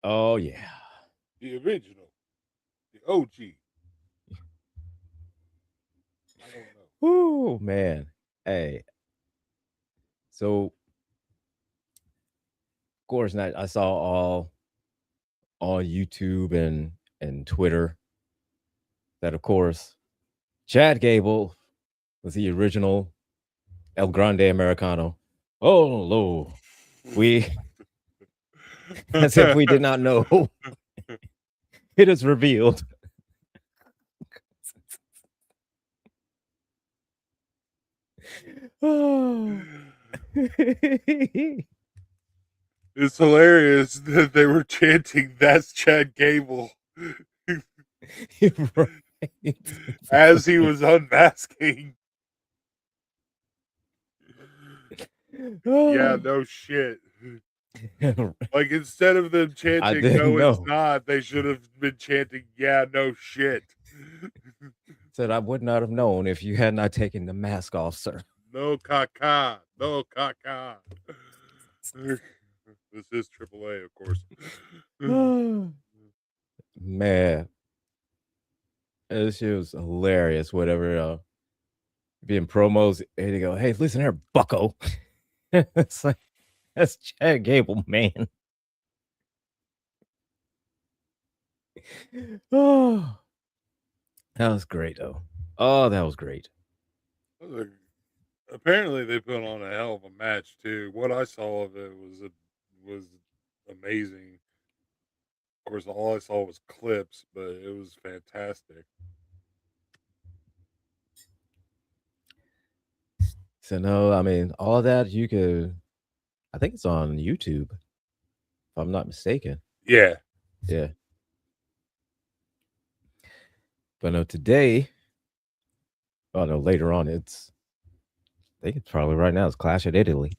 Oh yeah. The original, the OG. I don't know. Woo man. Hey, so of course not I saw all on YouTube and Twitter that of course Chad Gable was the original El Grande Americano. Oh Lord. We as if we did not know. It is revealed. Oh. It's hilarious that they were chanting, "That's Chad Gable," Right. as he was unmasking. Yeah, Oh. no shit. Like, instead of them I chanting, didn't "No, it's know. not," they should have been chanting, "Yeah, no shit." Said I would not have known if you had not taken the mask off, sir. No caca. No caca. This is AAA, of course. Man, this shit was hilarious. Whatever, being promos, and they go, "Hey, listen here, Bucko." It's like that's Chad Gable, man. Oh, that was great, though. Oh, that was great. Like, apparently, they put on a hell of a match too. What I saw of it was amazing. Of course, all I saw was clips, but it was fantastic. So no, I mean all that you could. I think it's on YouTube, if I'm not mistaken. Yeah. Yeah, but no, today. Oh no, later on, I think it's probably right now. It's Clash at Italy.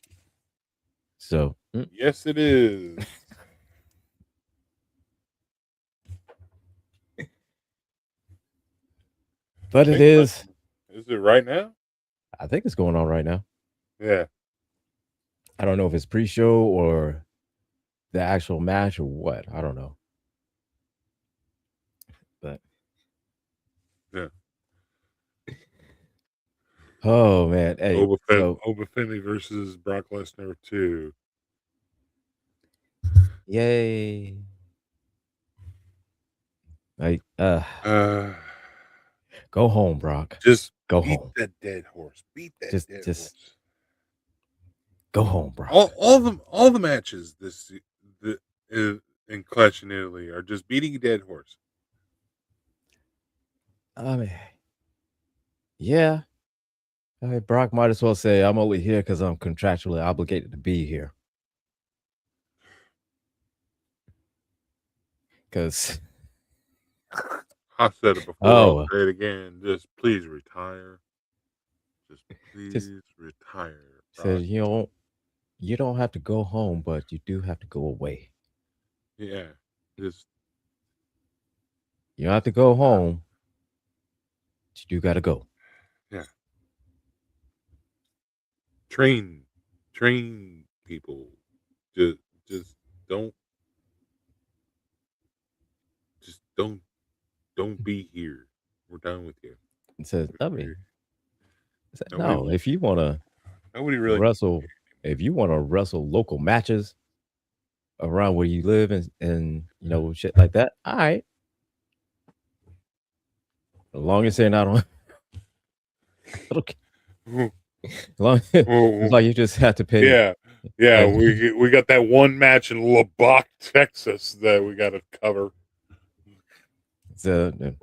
So, Yes, it is. but I it think that is. is it right now. I think it's going on right now. Yeah. I don't know if it's pre-show or the actual match or what. I don't know. But Yeah. oh man, hey, so Oba Femi versus Brock Lesnar 2. yay! Like, Uh, go home, Brock. just Go beat home. that dead horse. Beat that dead Just horse. go home, Brock. All the matches the in Clash in Italy are just beating a dead horse. I mean, yeah. I mean, Brock might as well say, "I'm only here because I'm contractually obligated to be here." Because I said it before. I'll oh, say it again. Just please retire. Just just please retire, said Brock. you don't have to go home, but you do have to go away. Yeah. Just You don't have to go home, but you do got to go. yeah. Train train people. Just just don't just don't be here. We're done with you. And says, I mean, I said, Nobody no, if you want to nobody really needs you wrestle, here if you want to wrestle local matches around where you live and shit like that, all right. As long as they're not on, okay. anymore. As long it's Oh, like you just have to pay. yeah. Yeah, Like we got that one match in Lubbock, Texas that we got to cover. the,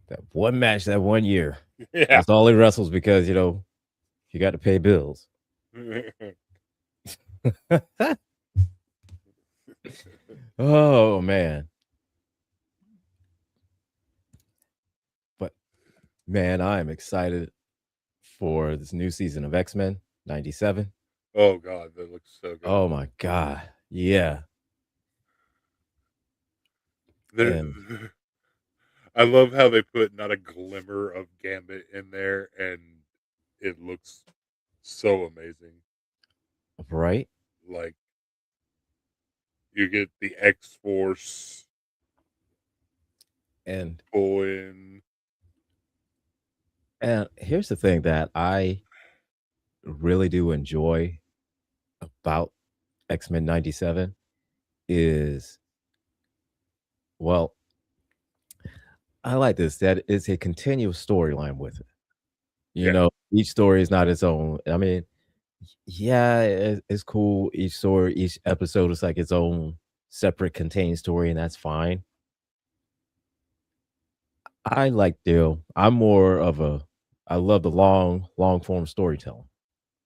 that one match that one year. Yeah. That's all he wrestles because you got to pay bills. Oh man, but man, I am excited for this new season of X-Men '97. Oh god, that looks so good. Oh my god, yeah, There and I love how they put not a glimmer of Gambit in there and it looks so amazing. right, Like You get the X Force And pull in. here's the thing that I really do enjoy about X-Men 97 is, well, I like this, that it's a continuous storyline with it. You Yeah, know, each story is not its own. I mean, yeah, it's cool. Each story, each episode is like its own separate contained story, and that's fine. I like Dill. I'm more of a I love the long form storytelling.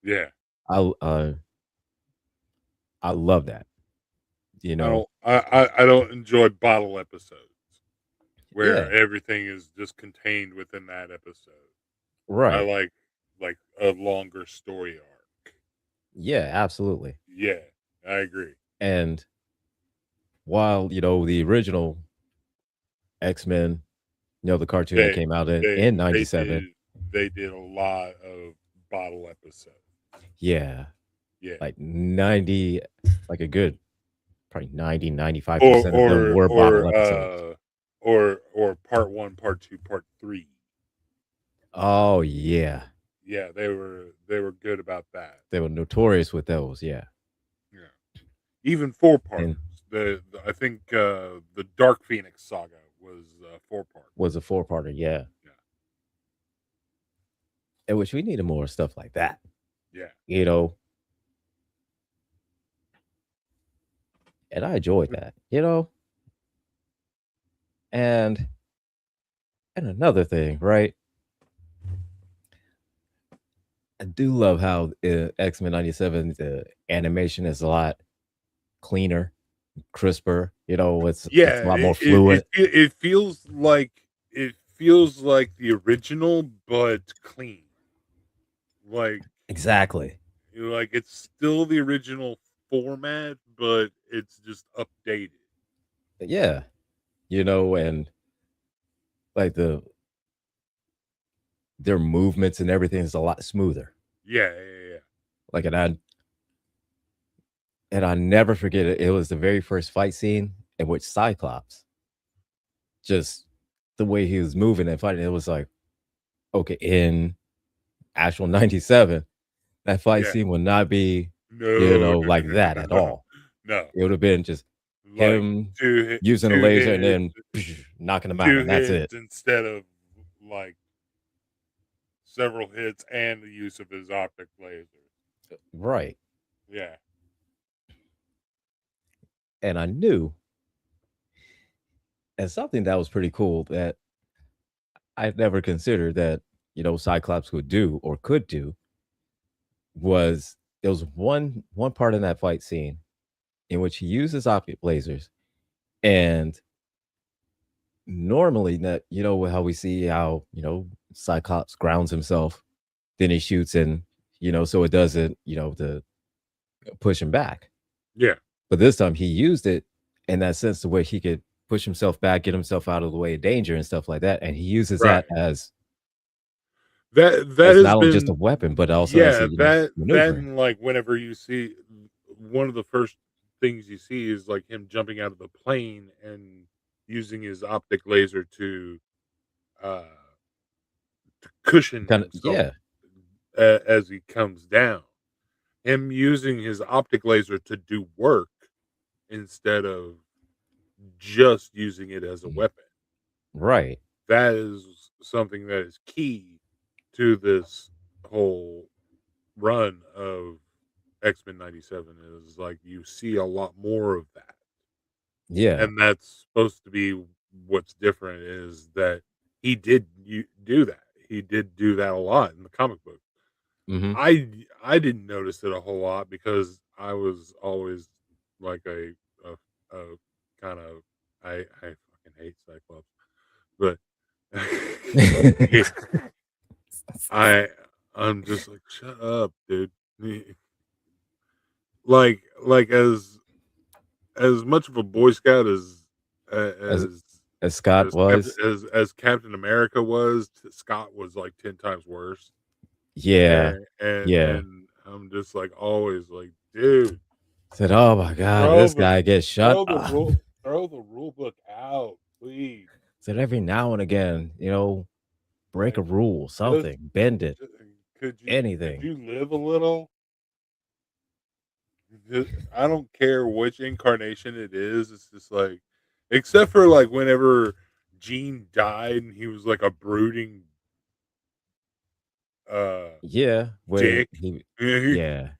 yeah. I I love that, you I know? don't. I don't enjoy bottle episodes where Yeah, everything is just contained within that episode. I right. like a longer story arc. Yeah, absolutely. Yeah, I agree. And while, the original X-Men, the cartoon that They came out in they in they '97, did they did a lot of bottle episodes. yeah, Yeah. like 90, like a good probably 90-95% of them were bottle episodes. Or part 1, part 2, part 3. Oh, yeah. Yeah, they were good about that. They were notorious with those, yeah. Yeah. Even 4-parters. And The I think, the Dark Phoenix saga was, 4-part. was a four-parter, yeah. Yeah. And which we needed more stuff like that, Yeah. you know? And I enjoyed But that. And another thing, right? I do love how X-Men 97, the animation is a lot cleaner, crisper, it's yeah, a lot more fluid. it feels like the original, but clean. Like Exactly. like it's still the original format, but it's just updated. Yeah. And like their movements and everything is a lot smoother. Yeah, yeah, yeah. Like and I never forget it. It was the very first fight scene in which Cyclops, just the way he was moving and fighting, it was like, okay, in actual 97, that fight Yeah. scene would not be, No, no, no, like no, that no, at no. all. No. It would have been just Like him using a two laser and hits then knocking him out, 2 and that's it. hits instead of like several hits and the use of his optic laser. Right. Yeah. And I knew, and something that was pretty cool that I'd never considered that, Cyclops would do or could do was there was one part in that fight scene in which he uses optic lasers, and normally that how we see how Cyclops grounds himself, then he shoots, and so it doesn't to push him back. Yeah. But this time he used it in that sense to where he could push himself back, get himself out of the way of danger and stuff like that, and he uses that Right. as That has not only just a been weapon but also as a yeah, that maneuvering. and like whenever you see one of the first things you see is like him jumping out of the plane and using his optic laser uh to cushion Kind of, himself yeah. as he comes down. Him using his optic laser to do work instead of just using it as a weapon. Right. That is something that is key to this whole run of X-Men 97 is like you see a lot more of that. Yeah. And that's supposed to be what's different is that he did do that. He did do that a lot in the comic book. Hmm. I didn't notice it a whole lot because I was always like a kind of I fucking hate Cyclops, but yeah, I I'm just like shut up, dude. Like as much of a Boy Scout as as as Scott was. As Captain America was, Scott was like 10 times worse. Yeah. Yeah. And I'm just like always like, dude. Said, "Oh my god, Throw this the guy gets shut up." throw the rule book out, please. Said every now and again, break a Like, rule, just something, bend it, ju could anything. you live a little? I don't care which incarnation it is, it's just like except for, like, whenever Gene died and he was like a brooding, uh, Yeah, when dick. he yeah.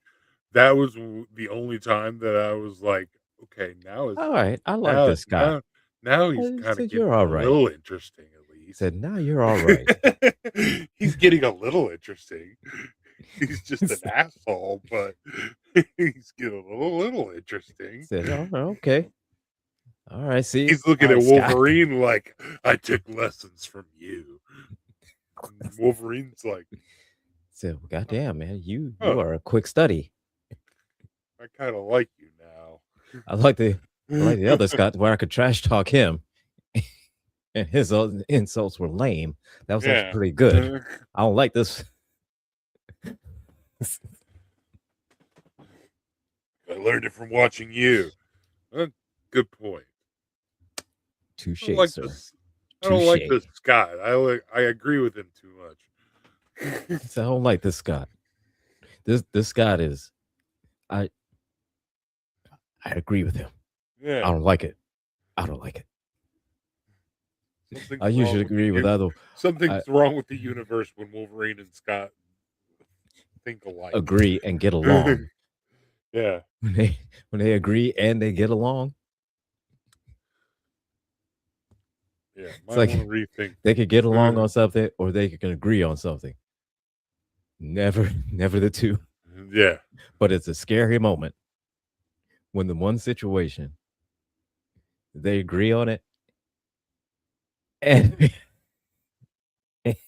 That was w the only time that I was like, "Okay, now it's All right, I like now this guy. now he's I kinda said, "You're getting all a right." little interesting at least." Said, "Now you're all right." He's getting a little interesting. He's just an asshole, but he's getting a little interesting. Said, "Oh, okay. All right, see? He's looking All at right, Scott." Wolverine like, "I took lessons from you." And Wolverine's like, Said, "Well, "Huh, goddamn, man, you huh, are a quick study." I kinda like you now." I like the other Scott where I could trash talk him and his insults were lame. That was actually Yeah. pretty good. I don't like this. I learned it from watching you. Good point. I don't Touche, like sir. this. I don't like Touche. this Scott. I agree with him too much. So I don't like this Scott. This Scott is I I agree with him. I Yeah, don't like it. I don't like it. I something's wrong usually with the agree with other I something's wrong with the universe when Wolverine and Scott think alike. agree and get along. Yeah, When they agree and they get along, yeah. it's Might like want to rethink they could get along things. on something or they can agree on something. Never, never the two. Yeah, But it's a scary moment when the one situation they agree on it and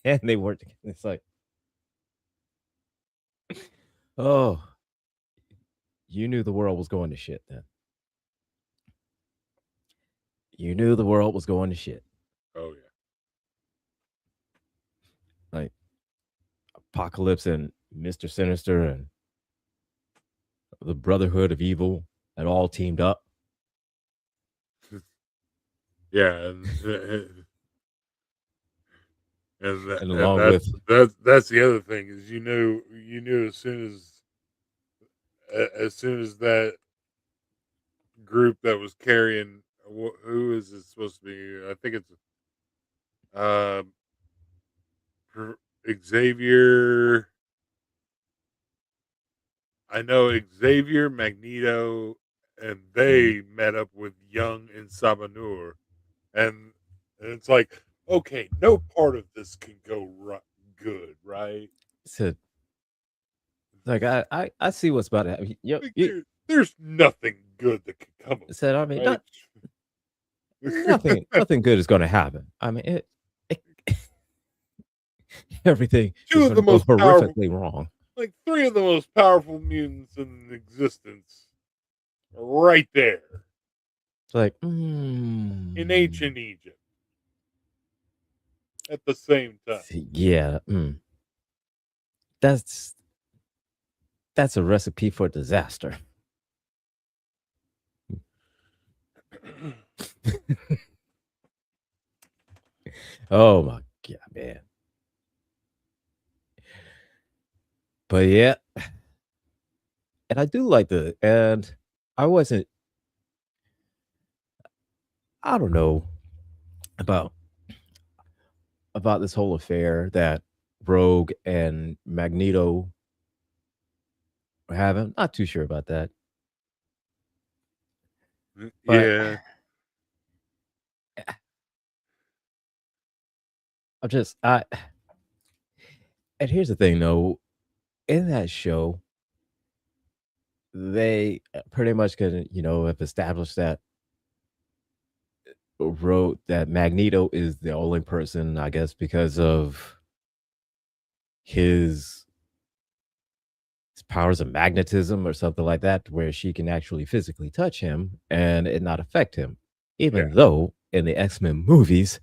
and they work together. It's like, oh, you knew the world was going to shit then. You knew the world was going to shit. oh yeah. Like Apocalypse and Mr. Sinister and the Brotherhood of Evil had all teamed up. Yeah, And along that's with that's the other thing is you knew as soon as that group that was carrying who is it supposed to be? I think it's um Xavier. I know Xavier, Magneto, and mhm, they met up with Young and Sabanur, and it's like, okay, no part of this can go good, right? said like I see what's about to happen. Like there's nothing good that could come of Said I mean this, right? nothing good is going to happen. I mean it everything is Two of going the to go most powerful, horrifically wrong. like three of the most powerful mutants in existence, are right there It's like, in ancient Egypt at the same time. yeah, that's that's a recipe for disaster. Oh my god, man. But yeah, and I do like and I wasn't I don't know about this whole affair that Rogue and Magneto were having. Not too sure about that. But Yeah. I'm just I and here's the thing though, in that show, they pretty much could, have established that wrote that Magneto is the only person, I guess, because of his powers of magnetism or something like that, where she can actually physically touch him and it not affect him. Yeah. Even though in the X-Men movies,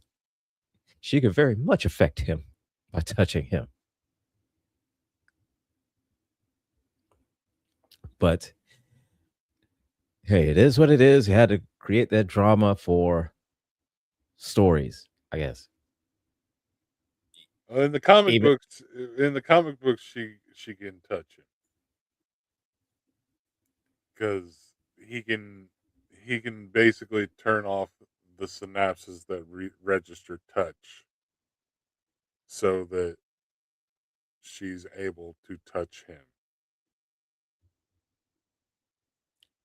she could very much affect him by touching him. But hey, it is what it is. You had to create that drama for stories, I guess. In the comic Even books, she can touch him because he can basically turn off the synapses that register touch so that she's able to touch him.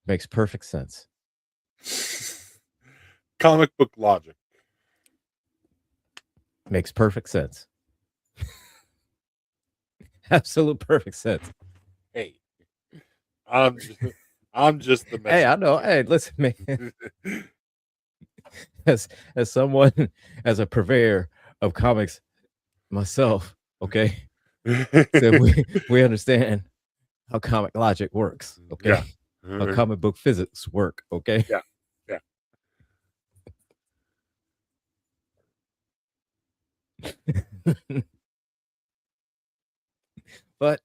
makes perfect sense. Comic book logic. Makes perfect sense. Absolute perfect sense. Hey, I'm just, I'm just the Hey, messenger. I know. Hey, listen, man. As someone as a purveyor of comics myself, okay. So we understand how comic logic works, okay? Yeah. How comic book physics work, okay? Yeah. Yeah. But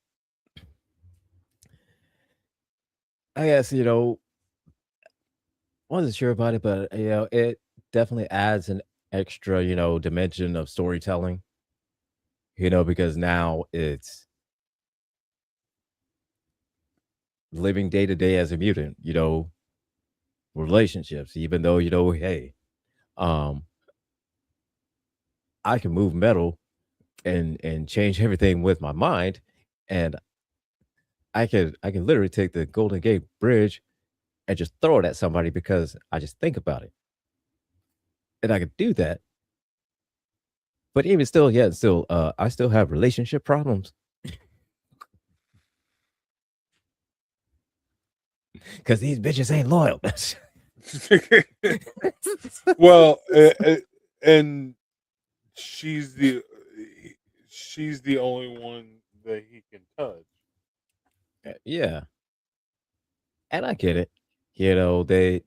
I guess, wasn't sure about it, but it definitely adds an extra, dimension of storytelling, because now it's living day to day as a mutant, relationships, even though, hey, um, I can move metal and change everything with my mind, and I can literally take the Golden Gate Bridge and just throw it at somebody because I just think about it. And I could do that. But even still, yeah, still I still have relationship problems because these bitches ain't loyal. Well, and she's the she's the only one that he can touch, Yeah. And I get it. They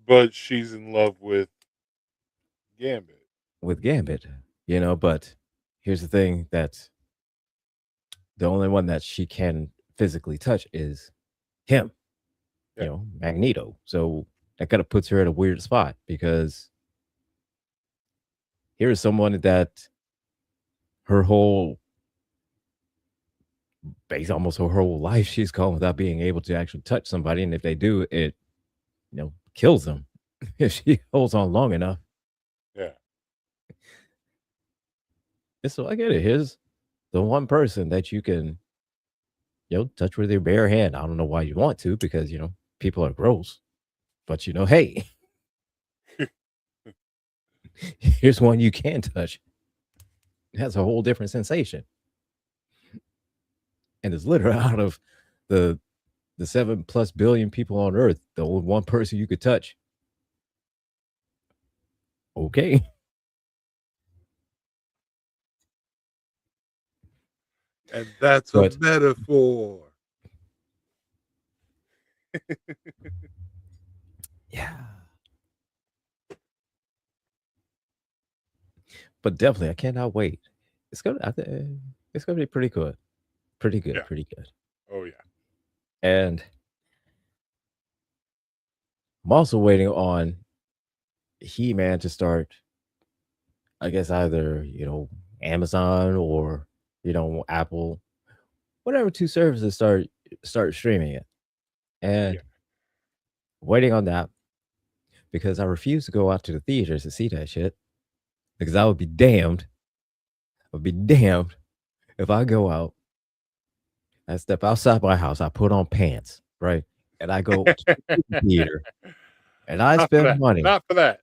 but she's in love with Gambit. with Gambit, but here's the thing that the only one that she can physically touch is him, Yeah. Magneto. So that kind of puts her at a weird spot because here's someone that her whole base, almost her whole life, she's gone without being able to actually touch somebody. And if they do, it, kills them if she holds on long enough. Yeah. And so I get it. Here's the one person that you can, touch with your bare hand. I don't know why you want to because, people are gross. But, hey, here's one you can touch. It has a whole different sensation. And it's literally out of the 7+ billion people on Earth, the only one person you could touch. Okay. And that's a But metaphor. yeah, but definitely, I cannot wait. It's gonna be pretty good, pretty good, Yeah. pretty good. Oh yeah. And I'm also waiting on He-Man to start. I guess either Amazon or Apple, whatever two services start streaming it, Yeah. and waiting on that because I refuse to go out to the theaters to see that shit because I would be damned. I would be damned if I go out, I step outside my house, I put on pants, right, and I go to the theater and I Not for spend that. money. Not for that.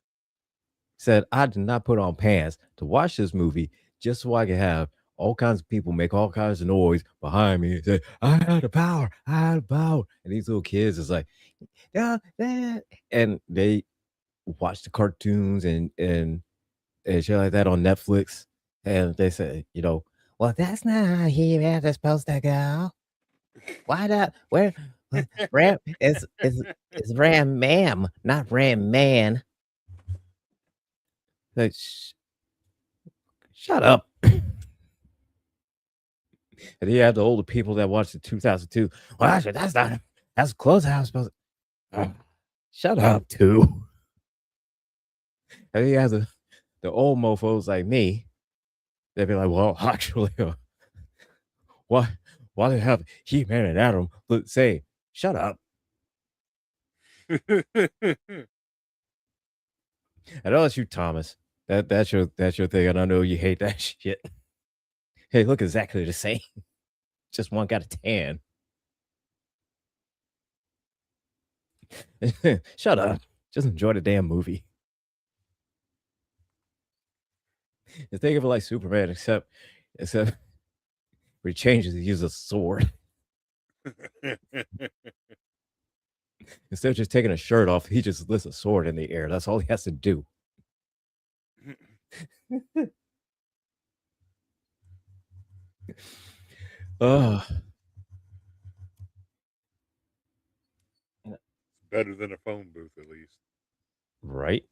Said I did not put on pants to watch this movie just so I can have all kinds of people make all kinds of noise behind me and say, I had the power, I had the power. And these little kids is like, yeah, yeah. And they watch the cartoons and shit like that on Netflix. And they say, well, that's not how He-Man is supposed to go. Why not? Where Ram is Ram Ma'am, not Ram Man. Like, shut up. And you have the older people that watched the 2002. Well, actually, that's not. That's close. How I was supposed. Ah, shut up, too. And he has the old mofos like me. They'd be like, well, actually, why why they have He-Man and Adam but say, shut up. I know that's you, Thomas. That's your thing, and I know you hate that shit. Hey, look exactly the same. Just one got a tan. Shut up. Just enjoy the damn movie. You think of it like Superman, except where he changes, he uses a sword. Instead of just taking a shirt off, he just lifts a sword in the air. That's all he has to do. Oh, Better than a phone booth, at least. right.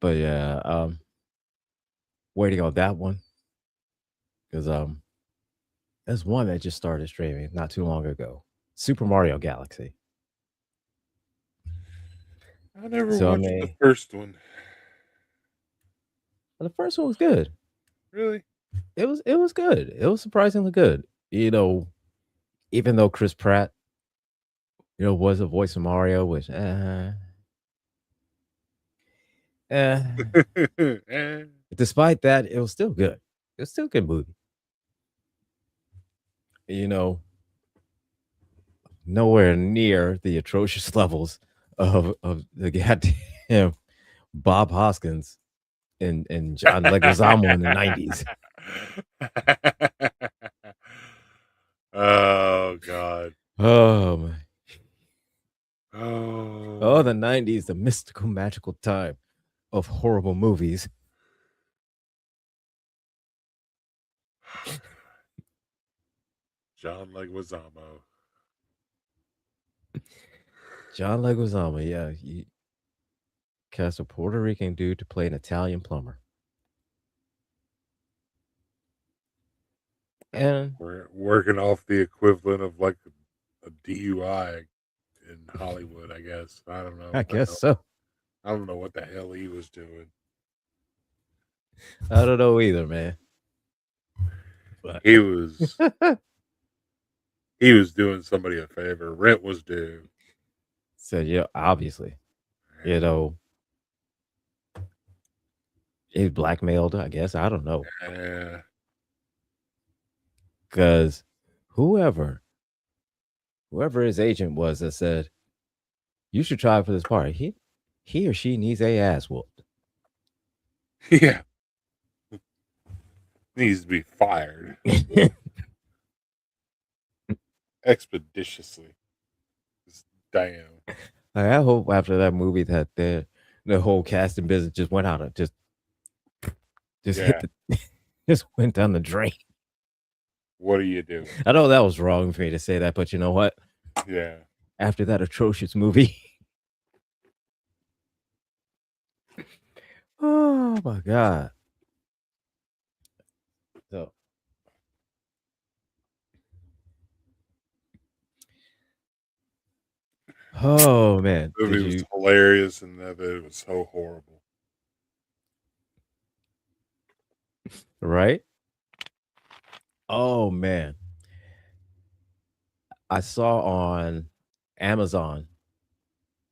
But yeah, waiting on that one because there's one that just started streaming not too long ago. Super Mario Galaxy. I never So I watched the mean, first one. the first one was good. Really? It was good. It was surprisingly good. You know, even though Chris Pratt, was the voice of Mario, which eh, Eh. despite that, it was still good. It's still a good movie. You know, nowhere near the atrocious levels of the goddamn Bob Hoskins and John Leguizamo in the 90s. Oh God. Oh my. Oh, Oh. the 90s, the mystical magical time of horrible movies. John Leguizamo. John Leguizamo, yeah, he cast a Puerto Rican dude to play an Italian plumber. And We're working off the equivalent of like a DUI in Hollywood, I guess. I don't know I what the guess hell. so. I don't know what the hell he was doing. I don't know either, man. But He was he was doing somebody a favor. Rent was due. so yeah, obviously, you know, he blackmailed, I guess. I don't know. Yeah. Because whoever, whoever his agent was that said, you should try for this part, he or she needs a ass whooped. Yeah. Needs to be fired expeditiously. Just damn. I hope after that movie that the whole casting business just went out of just hit Yeah. the just went down the drain. What are you doing? I know that was wrong for me to say that, but you know what? Yeah. After that atrocious movie, oh my god. So, oh man, did Movie was you hilarious and that it was so horrible. right? Oh man, I saw on Amazon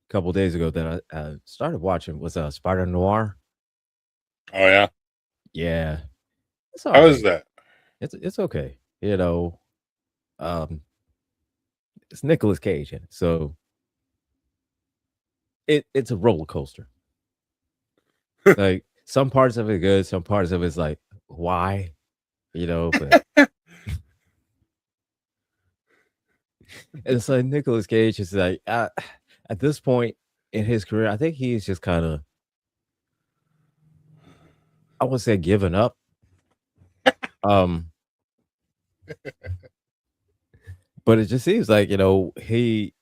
a couple days ago that I started watching was Spider Noir. Oh yeah. Yeah, it's all How is right. that? It's okay. Um, it's Nicolas Cage in it, so it's a roller coaster. Like some parts of it good, some parts of it's like why, but and it's like Nicolas Cage is like at this point in his career, I think he's just kind of I would say giving up. Um, but it just seems like he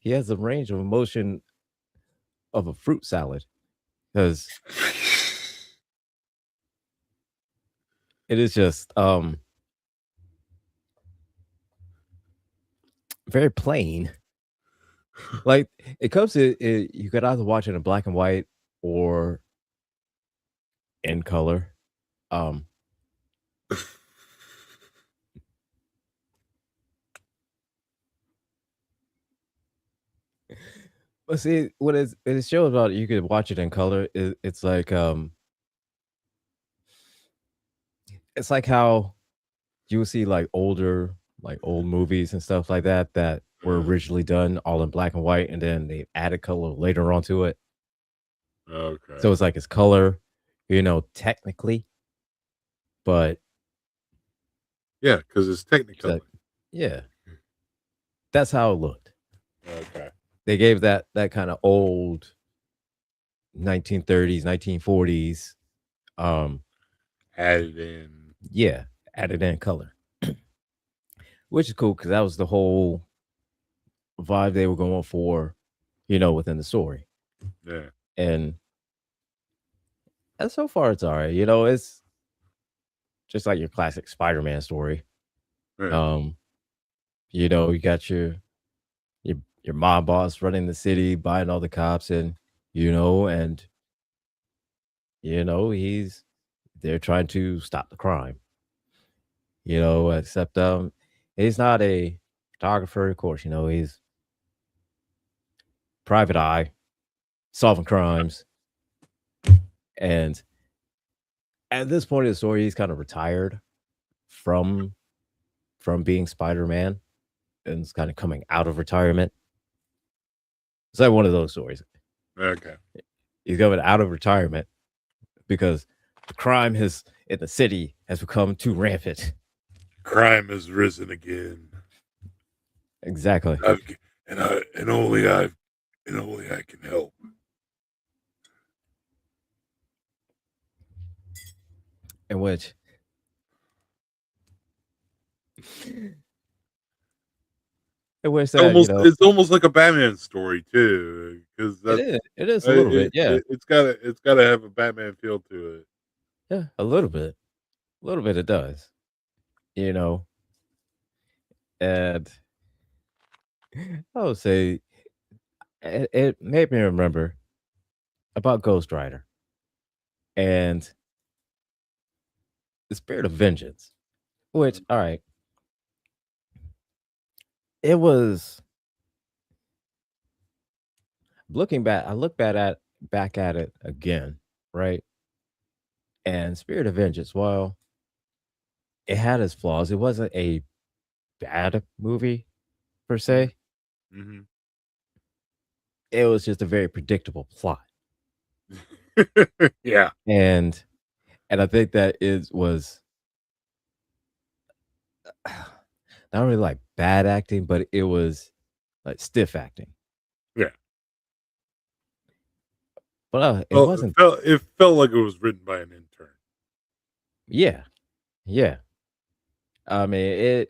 has a range of emotion of a fruit salad because it is just very plain. Like it comes to it, you could either watch it in black and white or in color. Um, but see, what it shows about you could watch it in color. It's like it's like how you will see like like old movies and stuff like that that were Uh, originally done all in black and white, and then they added color later onto it. okay. So it's like it's color, technically, but Yeah, because it's it's like, Technicolor. yeah, that's how it looked. Okay. They gave that kind of old 1930s, 1940s, um, Added in. yeah, added in color, which is cool because that was the whole vibe they were going for, within the story. Yeah. And so far it's all right. It's just like your classic Spider-Man story. Yeah. Um, you got your mob boss running the city, buying all the cops, and and he's they're trying to stop the crime. Except he's not a photographer, of course. He's private eye, solving crimes, and at this point in the story, he's kind of retired from being Spider-Man and is kind of coming out of retirement. It's like one of those stories. Okay. He's coming out of retirement because the crime has in the city has become too rampant. Crime has risen again. Exactly. I've g- and only I can help. In which that, It's almost like a Batman story too, because that's it is a little bit, yeah. it's gotta have a Batman feel to it. Yeah, a little bit. A little bit it does, you know. And I would say it made me remember about Ghost Rider and the Spirit of Vengeance, which, all right, it was looking back, I look back at it again, right? And Spirit of Vengeance, while it had its flaws, it wasn't a bad movie per Mm-hmm. se. Mm-hmm. It was just a very predictable plot. Yeah. And I think that is was not really like bad acting, but it was like stiff acting. Yeah. But it Well, wasn't. it felt like it was written by an intern. Yeah, yeah. I mean,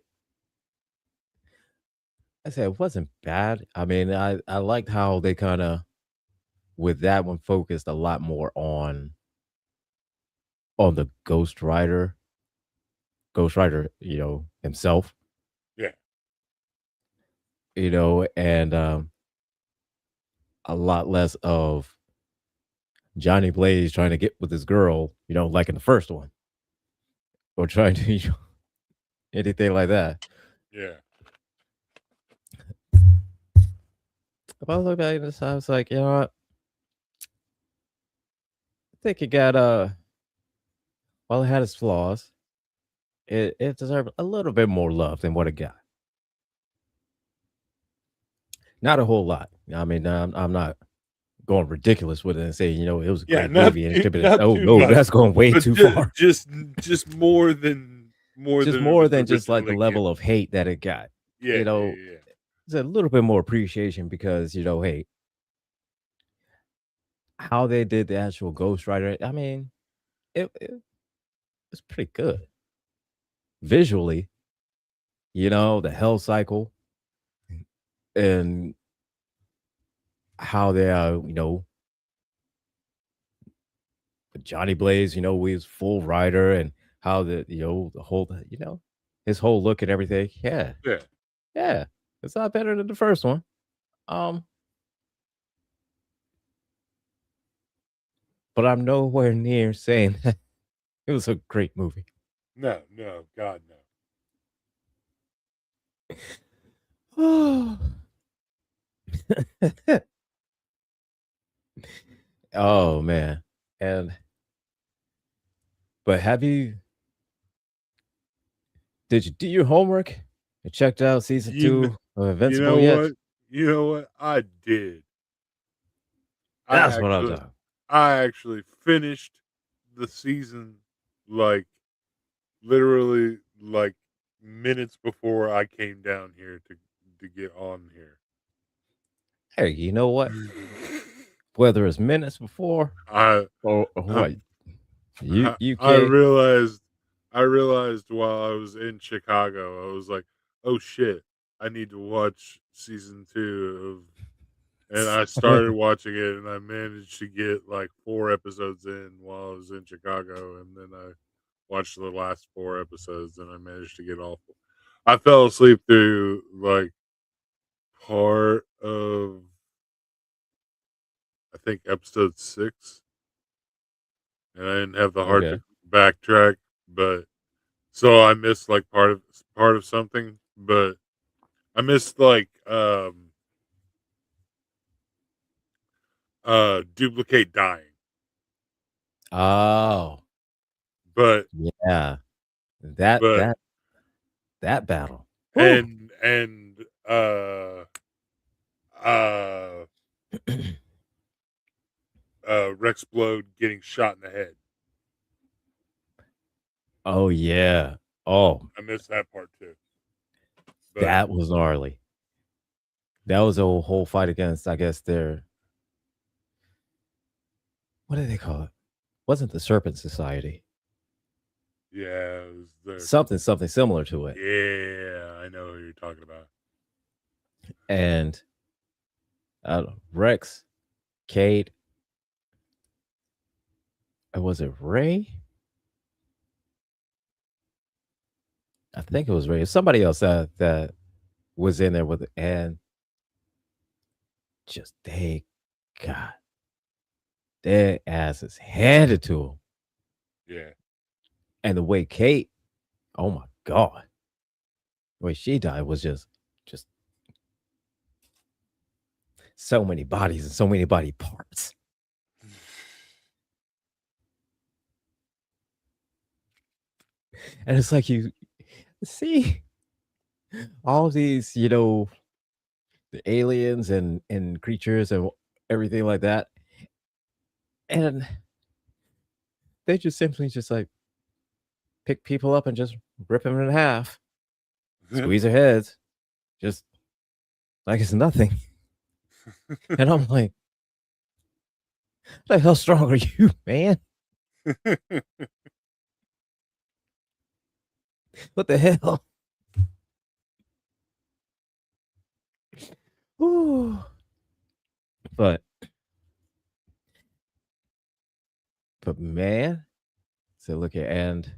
I said it wasn't bad. I mean, I liked how they kind of with that one focused a lot more on the Ghost Rider, himself, Yeah. and a lot less of Johnny Blaze trying to get with this girl, like in the first one, or trying to anything like that. Yeah. If I look back at this, I was like, you know what? I think it got while it had its flaws, it deserved a little bit more love than what it got. Not a whole lot. I mean, I'm not going ridiculous with it and saying, it was a Yeah, great movie and it should be. not Oh too no, much, that's going way but too far. just more Just than it more was than just like the originally level given. of hate that it got. Yeah, You yeah, know, yeah. there's a little bit more appreciation because hey, how they did the actual Ghost Rider. I mean, it was pretty good visually. The Hell Cycle and how they Johnny Blaze, we was full rider and how the whole his whole look and everything. Yeah, Yeah. yeah, it's a lot better than the first one. Um, but I'm nowhere near saying that it was a great movie. No, no, God, no. Oh, oh man, and but have you did you do your homework and checked out season You kn 2 of you Invincible know yet? what? You know what? I did. I That's what I'm actually talking. I actually finished the season, like, literally, like, minutes before I came down here to get on here. Hey, you know what? Whether it's minutes before I or what, um, you you I can realized while I was in Chicago, I was like, "Oh, shit. I need to watch season 2 of," and I started watching it, and I managed to get, like, 4 episodes in while I was in Chicago, and then I watched the last 4 episodes, and I managed to get all four. I fell asleep through, like, part of, I think, episode 6, and I didn't have the heart to okay. backtrack, but so I missed, like, part of something, but I missed, like, Duplicate dying, Oh, but yeah. That but that that battle. Woo. and, uh, Rexplode getting shot in the head. Oh, yeah. Oh, I missed that part too, but that was gnarly. That was a whole fight against, I guess, their what do they call it? Wasn't the Serpent Society. yeah, it was the Something similar to it. yeah, I know who you're talking about. And, Rex, Kate, was it Ray? I think it was Ray. Somebody else that was in there with it, and just they got their asses handed to them. Yeah. And the way Kate, oh my god, the way she died was just so many bodies and so many body parts. And it's like you see all these, the aliens and creatures and everything like that, and they just simply just like pick people up and just rip them in half, squeeze their heads, just like it's nothing. And I'm like, "What the hell strong are you, man? What the hell?" Ooh. But but man, so look at and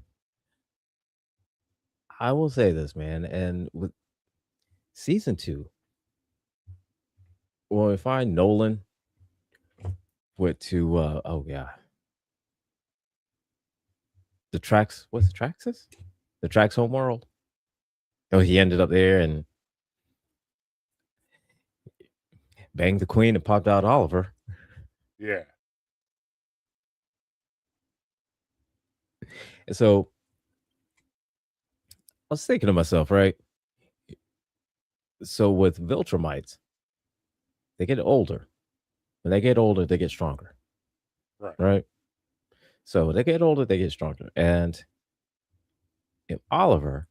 I will say this, man, and with season 2, well, if I Nolan went to oh yeah, the tracks what's the Traxxas? The Tracks home world. Oh, he ended up there and banged the queen and popped out Oliver. Yeah. And so I was thinking to myself, right? So with Viltrumites, they get older. When they get older, they get stronger, Right. right? So when they get older, they get stronger. And if Oliver,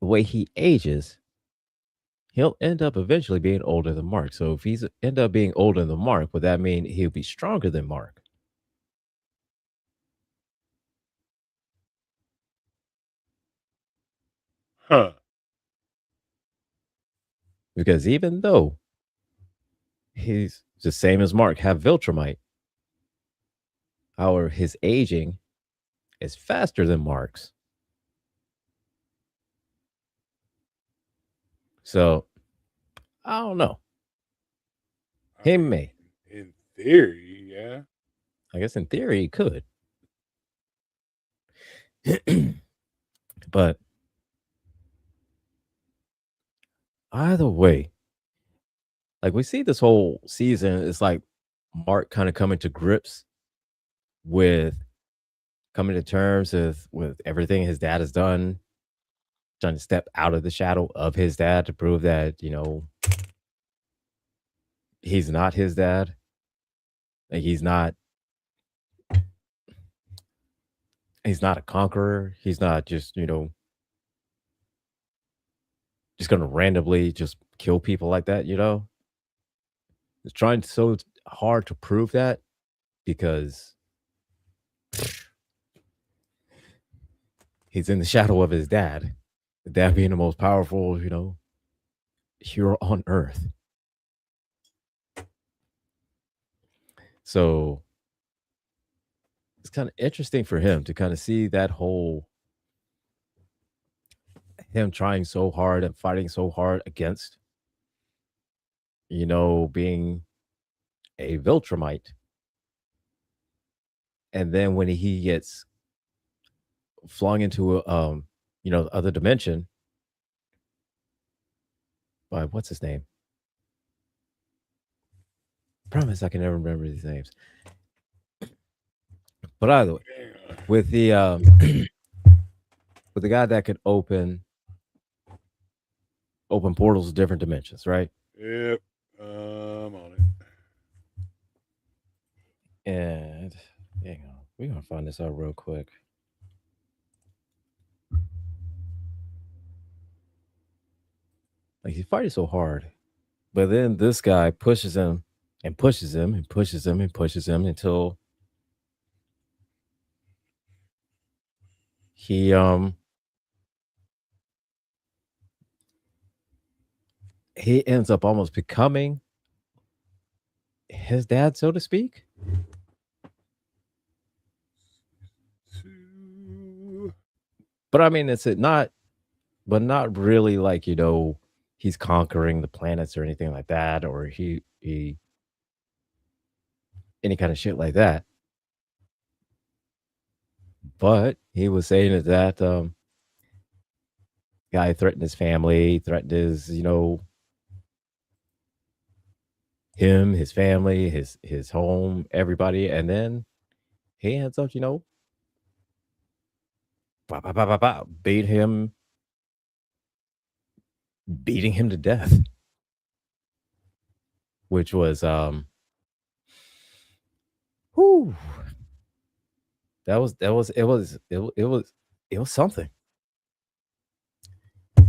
the way he ages, he'll end up eventually being older than Mark. So if he's end up being older than Mark, would that mean he'll be stronger than Mark? Huh. Because even though he's the same as Mark, have Viltrumite, However, his aging is faster than Mark's. So I don't know. I He mean, may. in theory, yeah. I guess in theory he could. But either way, like we see this whole season, it's like Mark kind of coming to grips with coming to terms with everything his dad has done, trying to step out of the shadow of his dad to prove that, he's not his dad. Like he's not a conqueror. He's not just, just gonna randomly just kill people like that. He's trying so hard to prove that because he's in the shadow of his dad. The dad being the most powerful, hero on earth. So it's kind of interesting for him to kind of see that whole him trying so hard and fighting so hard against, being a Viltrumite. And then when he gets flung into the other dimension by what's his name? Promise I can never remember these names. But either way, Yeah. with the with the guy that could open portals to different dimensions, right? Yep. I'm on it. And hang on, we're gonna find this out real quick. Like he's fighting so hard, but then this guy pushes him and pushes him and pushes him and pushes him until he he ends up almost becoming his dad, so to speak. Two. But I mean, it's not, but not really like he's conquering the planets or anything like that, or he any kind of shit like that. But he was saying that guy threatened his family, threatened his him, his family, his home, everybody, and then he ends up bah, bah, bah, bah, bah, beating him to death, which was whew, it was something.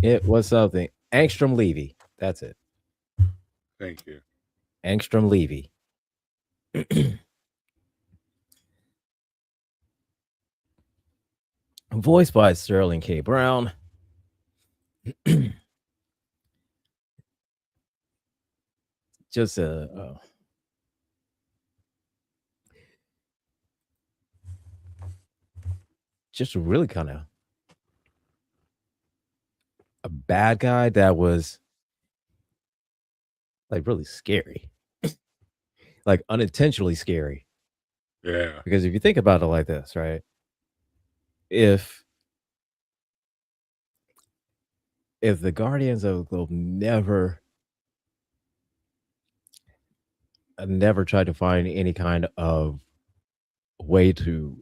It was something. Angstrom Levy. That's it. Thank you. Angstrom Levy. Voiced by Sterling K. Brown. Just just really kind of a bad guy that was like really scary, like unintentionally scary. Yeah. Because if you think about it like this, right? If if the Guardians of the Globe never tried to find any kind of way to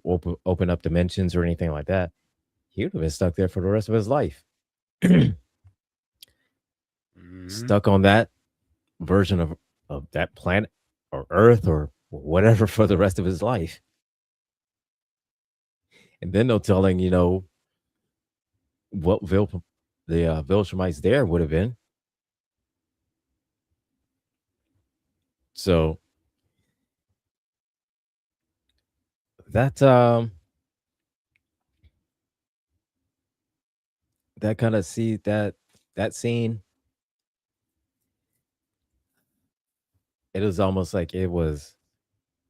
open up dimensions or anything like that, he would have been stuck there for the rest of his life. Hmm. Stuck on that version of that planet or Earth or whatever for the rest of his life. And then no telling, what the Viltrumites there would have been. So that that kind of see that scene, it was almost like it was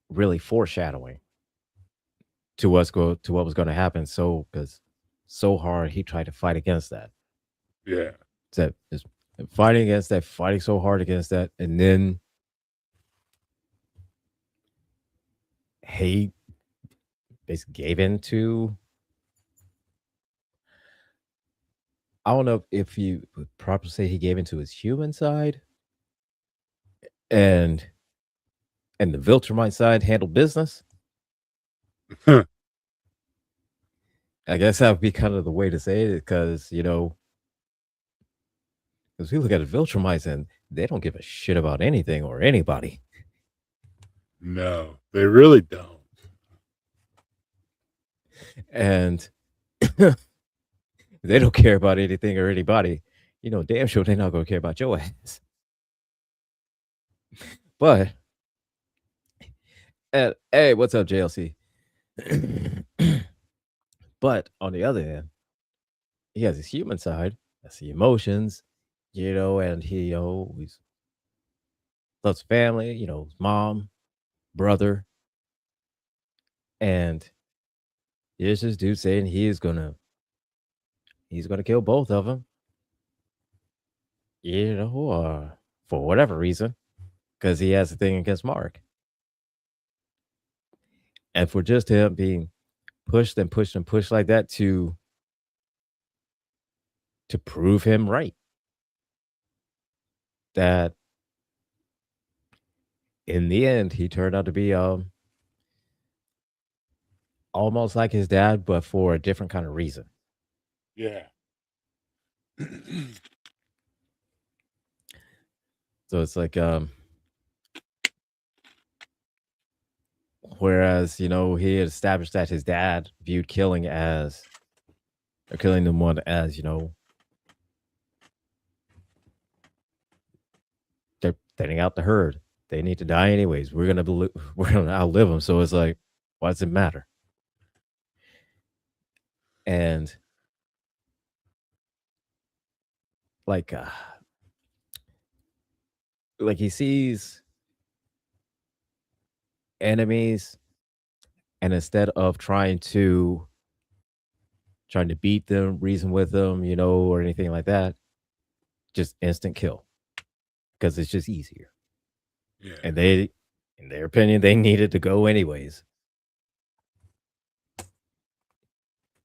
really foreshadowing to what was going to happen. So because so hard he tried to fight against that. Yeah. That is fighting against that, fighting so hard against that, and then he basically gave in to. I don't know if you would properly say he gave into his human side, and the Viltrumite side handled business. I guess that would be kind of the way to say it, because because we look at the Viltrumites and they don't give a shit about anything or anybody, No, they really don't. and they don't care about anything or anybody. Damn sure they're not gonna care about your ass. But hey, what's up, JLC? But on the other hand, he has his human side. That's the emotions, and he always loves family. His mom, brother, and here's this dude saying he's gonna kill both of them. For whatever reason, because he has a thing against Mark, and for just him being pushed and pushed and pushed like that to prove him right, that in the end he turned out to be almost like his dad, but for a different kind of reason. Yeah. So it's like whereas he had established that his dad viewed killing them one as they're thinning out the herd. They need to die anyways. We're gonna outlive them. So it's like, why does it matter? And like like he sees enemies, and instead of trying to beat them, reason with them, or anything like that, just instant kill, because it's just easier. Yeah. And they, in their opinion, they needed to go anyways.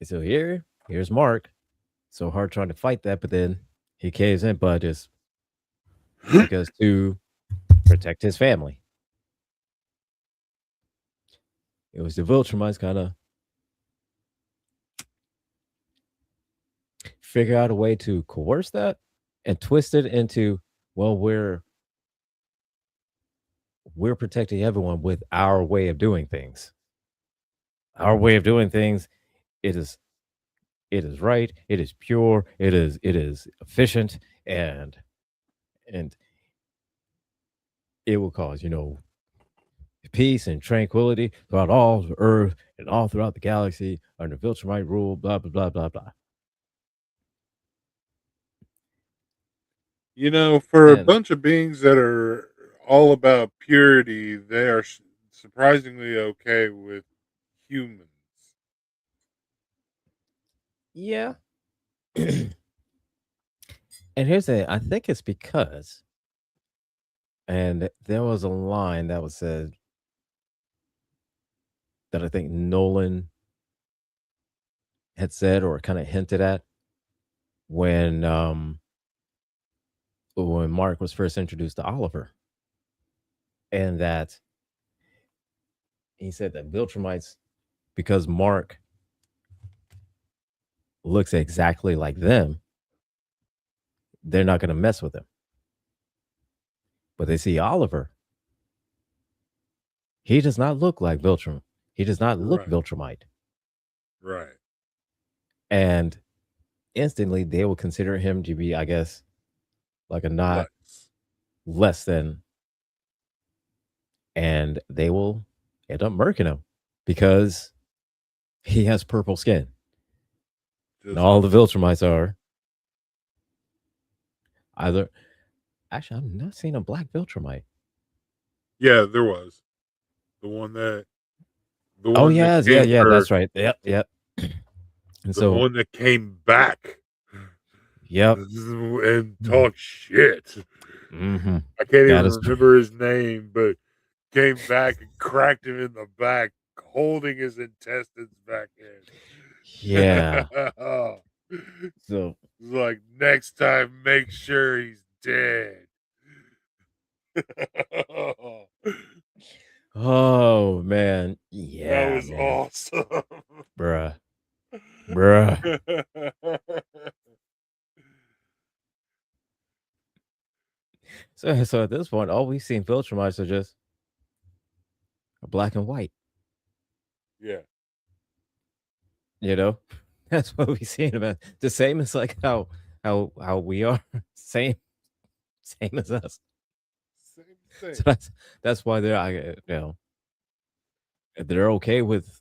And so here's Mark, so hard trying to fight that, but then he caves in, but it's because to protect his family. It was the Viltrumites kind of figure out a way to coerce that and twist it into, well, we're protecting everyone with our way of doing things. Our way of doing things, it is it is right, it is pure, it is efficient, and it will cause peace and tranquility throughout all of Earth and all throughout the galaxy under Viltrumite rule. Blah blah blah blah blah. For a And bunch of beings that are all about purity, they are surprisingly okay with humans. yeah, and here's the I think it's because, and there was a line that was said that I think Nolan had said or kind of hinted at when Mark was first introduced to Oliver, and that he said that Viltrumites, because Mark looks exactly like them, they're not going to mess with him. But they see Oliver, he does not look like Viltrum. He does not look Right. Viltrumite, Right. and instantly they will consider him to be, I guess, like a not Less. less than, and they will end up murking him because he has purple skin. And Just all like the Viltrumites are either. Actually, I've not seen a black Viltrumite. yeah, there was the one that The Oh one that yes, yeah, came yeah, or that's right. Yep, yep. And the so, one that came back yep. and talked shit. Mm-hmm. I can't even That is remember his name, but came back and cracked him in the back, holding his intestines back in. yeah. So, It's like, next time, make sure he's dead. oh man, That yeah, was man, awesome. bruh, bruh. So at this point, all we've seen Viltrumites are just black and white. Yeah. You know, that's what we seen about. The same as like how we are, same as us. Same So thing. that's why they're they're okay with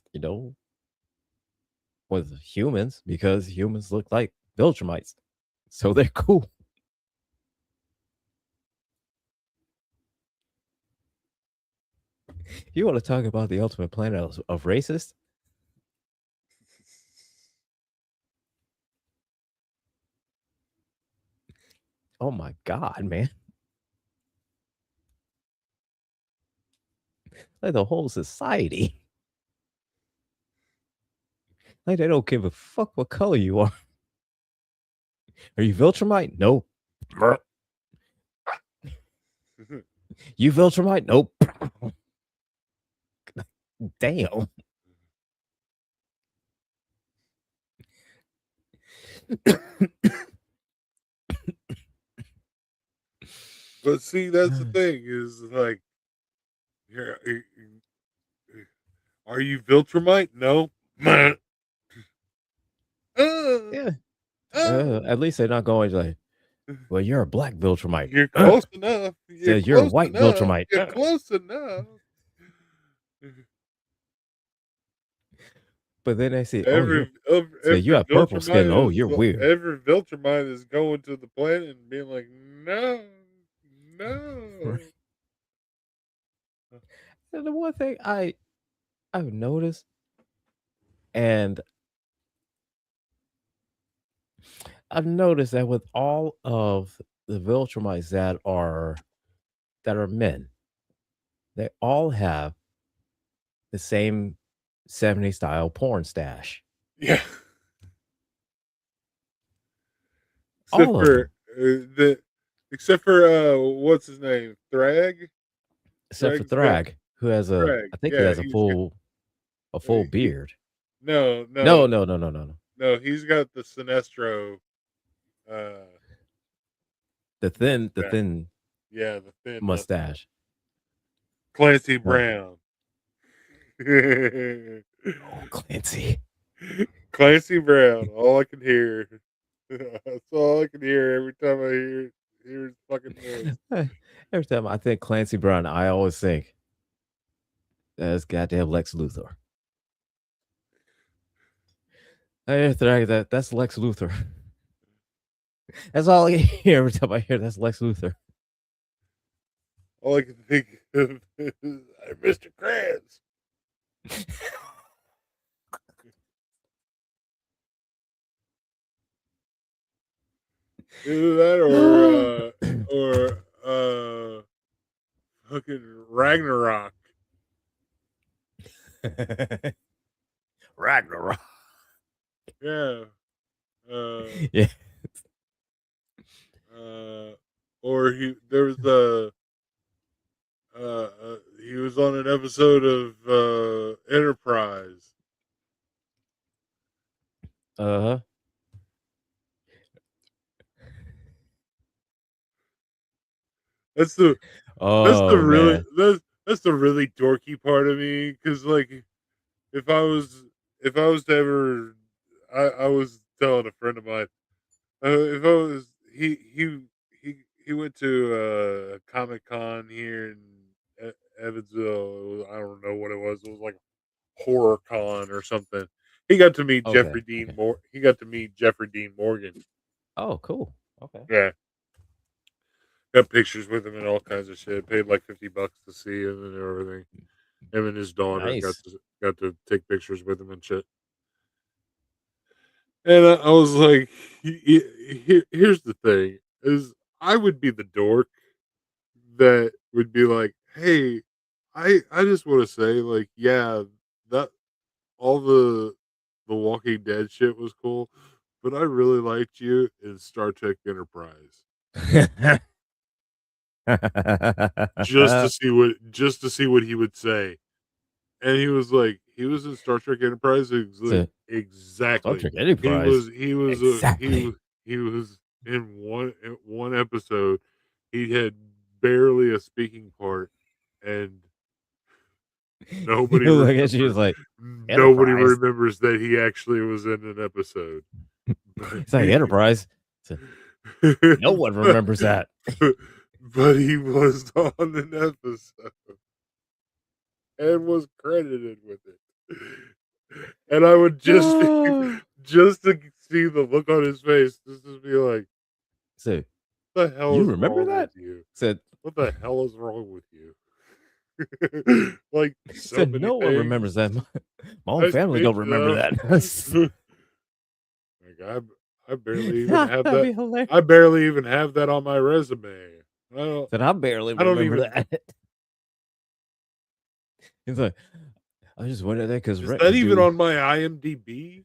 with humans because humans look like Viltrumites, so they're cool. You want to talk about the ultimate planet of racist? Oh my god, man! Like the whole society, like they don't give a fuck what color you are. Are you Viltrumite? Nope. You Viltrumite? Nope. Damn. But see, that's the thing is like, here, are you Viltrumite? No. uh, Yeah. uh. At least they're not going like, well, you're a black Viltrumite. You're close enough. You're Says you're a close white enough. Viltrumite. You're close enough. But then they say, oh, you're Every every, say you every have purple skin. Oh, Viltrumite you're is weird. every Viltrumite is going to the planet and being like, no, no. Right. And the one thing I've noticed, and I've noticed that with all of the Viltrumites that are men, they all have the same 70s style porn stash. Yeah. Except All of for them, the except for what's his name? Thrag? except for Thrag's got Thrag, who has Thrag. I think he Yeah, has he's got a full he beard. no, no, No, no, no, no, no, no. no, he's got the Sinestro uh The mustache. thin Yeah, the thin mustache. mustache. Clancy Right. Brown. Oh, Clancy. Clancy Brown. All I can hear. That's all I can hear every time I hear his fucking voice. Every time I think Clancy Brown, I always think that's goddamn Lex Luthor. That's Lex Luthor. That's all I hear every time I hear that's Lex Luthor. All I can think of is Mr. Krabs. Either that or fucking Ragnarok. Ragnarok. Yeah. Uh Yeah. or there was he was on an episode of Enterprise. Uh-huh. That's the Oh man. that's the really dorky part of me because like if I was if I was to ever I was telling a friend of mine if I was he went to Comic Con here in Evansville. I don't know what it was. It was like horror con or something. He got to meet Okay. Jeffrey Dean Okay. Mor he got to meet Jeffrey Dean Morgan. Oh, cool. Okay. Yeah. Got pictures with him and all kinds of shit. Paid like $50 to see him and everything. Him and his daughter Nice. got to take pictures with him and shit. And I was like, here's the thing: is I would be the dork that would be like, "Hey, I just want to say, like, yeah, that all the Walking Dead shit was cool, but I really liked you in Star Trek Enterprise." Just to see what he would say. And he was like, he was in Star Trek Enterprise. He was like, So Star exactly. Trek Enterprise. He Exactly. was in one episode. He had barely a speaking part, and nobody You look at you, remembers. it's like Nobody Enterprise. remembers that he actually was in an episode. But It's like Enterprise. So no one but, remembers that. but he was on an episode and was credited with it. And I would just be just to see the look on his face, just to be like, So "What the hell you is remember wrong with that? you? Said What the hell is wrong with you?" Like, so said many no one remembers things. that. My own I family don't speak remember of that. like, I barely even have That'd that be hilarious. I barely even have that on my resume. I don't Said I barely I don't remember even that. He's like, I just went there because is Rhett that could even do. on my IMDb?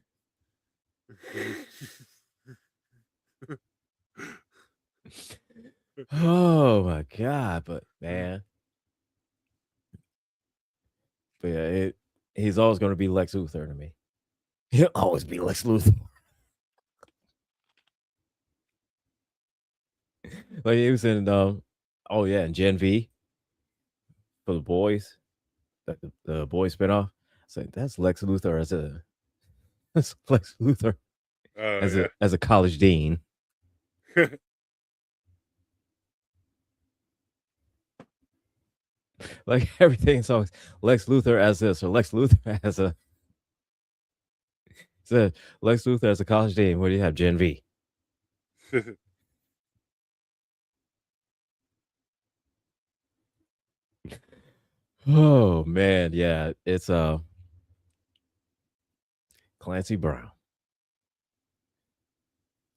Oh my god! But man, but yeah, he's always going to be Lex Luthor to me. He'll always be Lex Luthor. Like he was in oh yeah, in Gen V for the boys, that the boys spinoff. It's like that's Lex Luthor as a that's Lex Luthor Oh, as a college dean. yeah. Like everything's always Lex Luthor as this or Lex Luthor as a so Lex Luthor as a college dean. What do you have? Gen V. Oh man, yeah, it's Clancy Brown,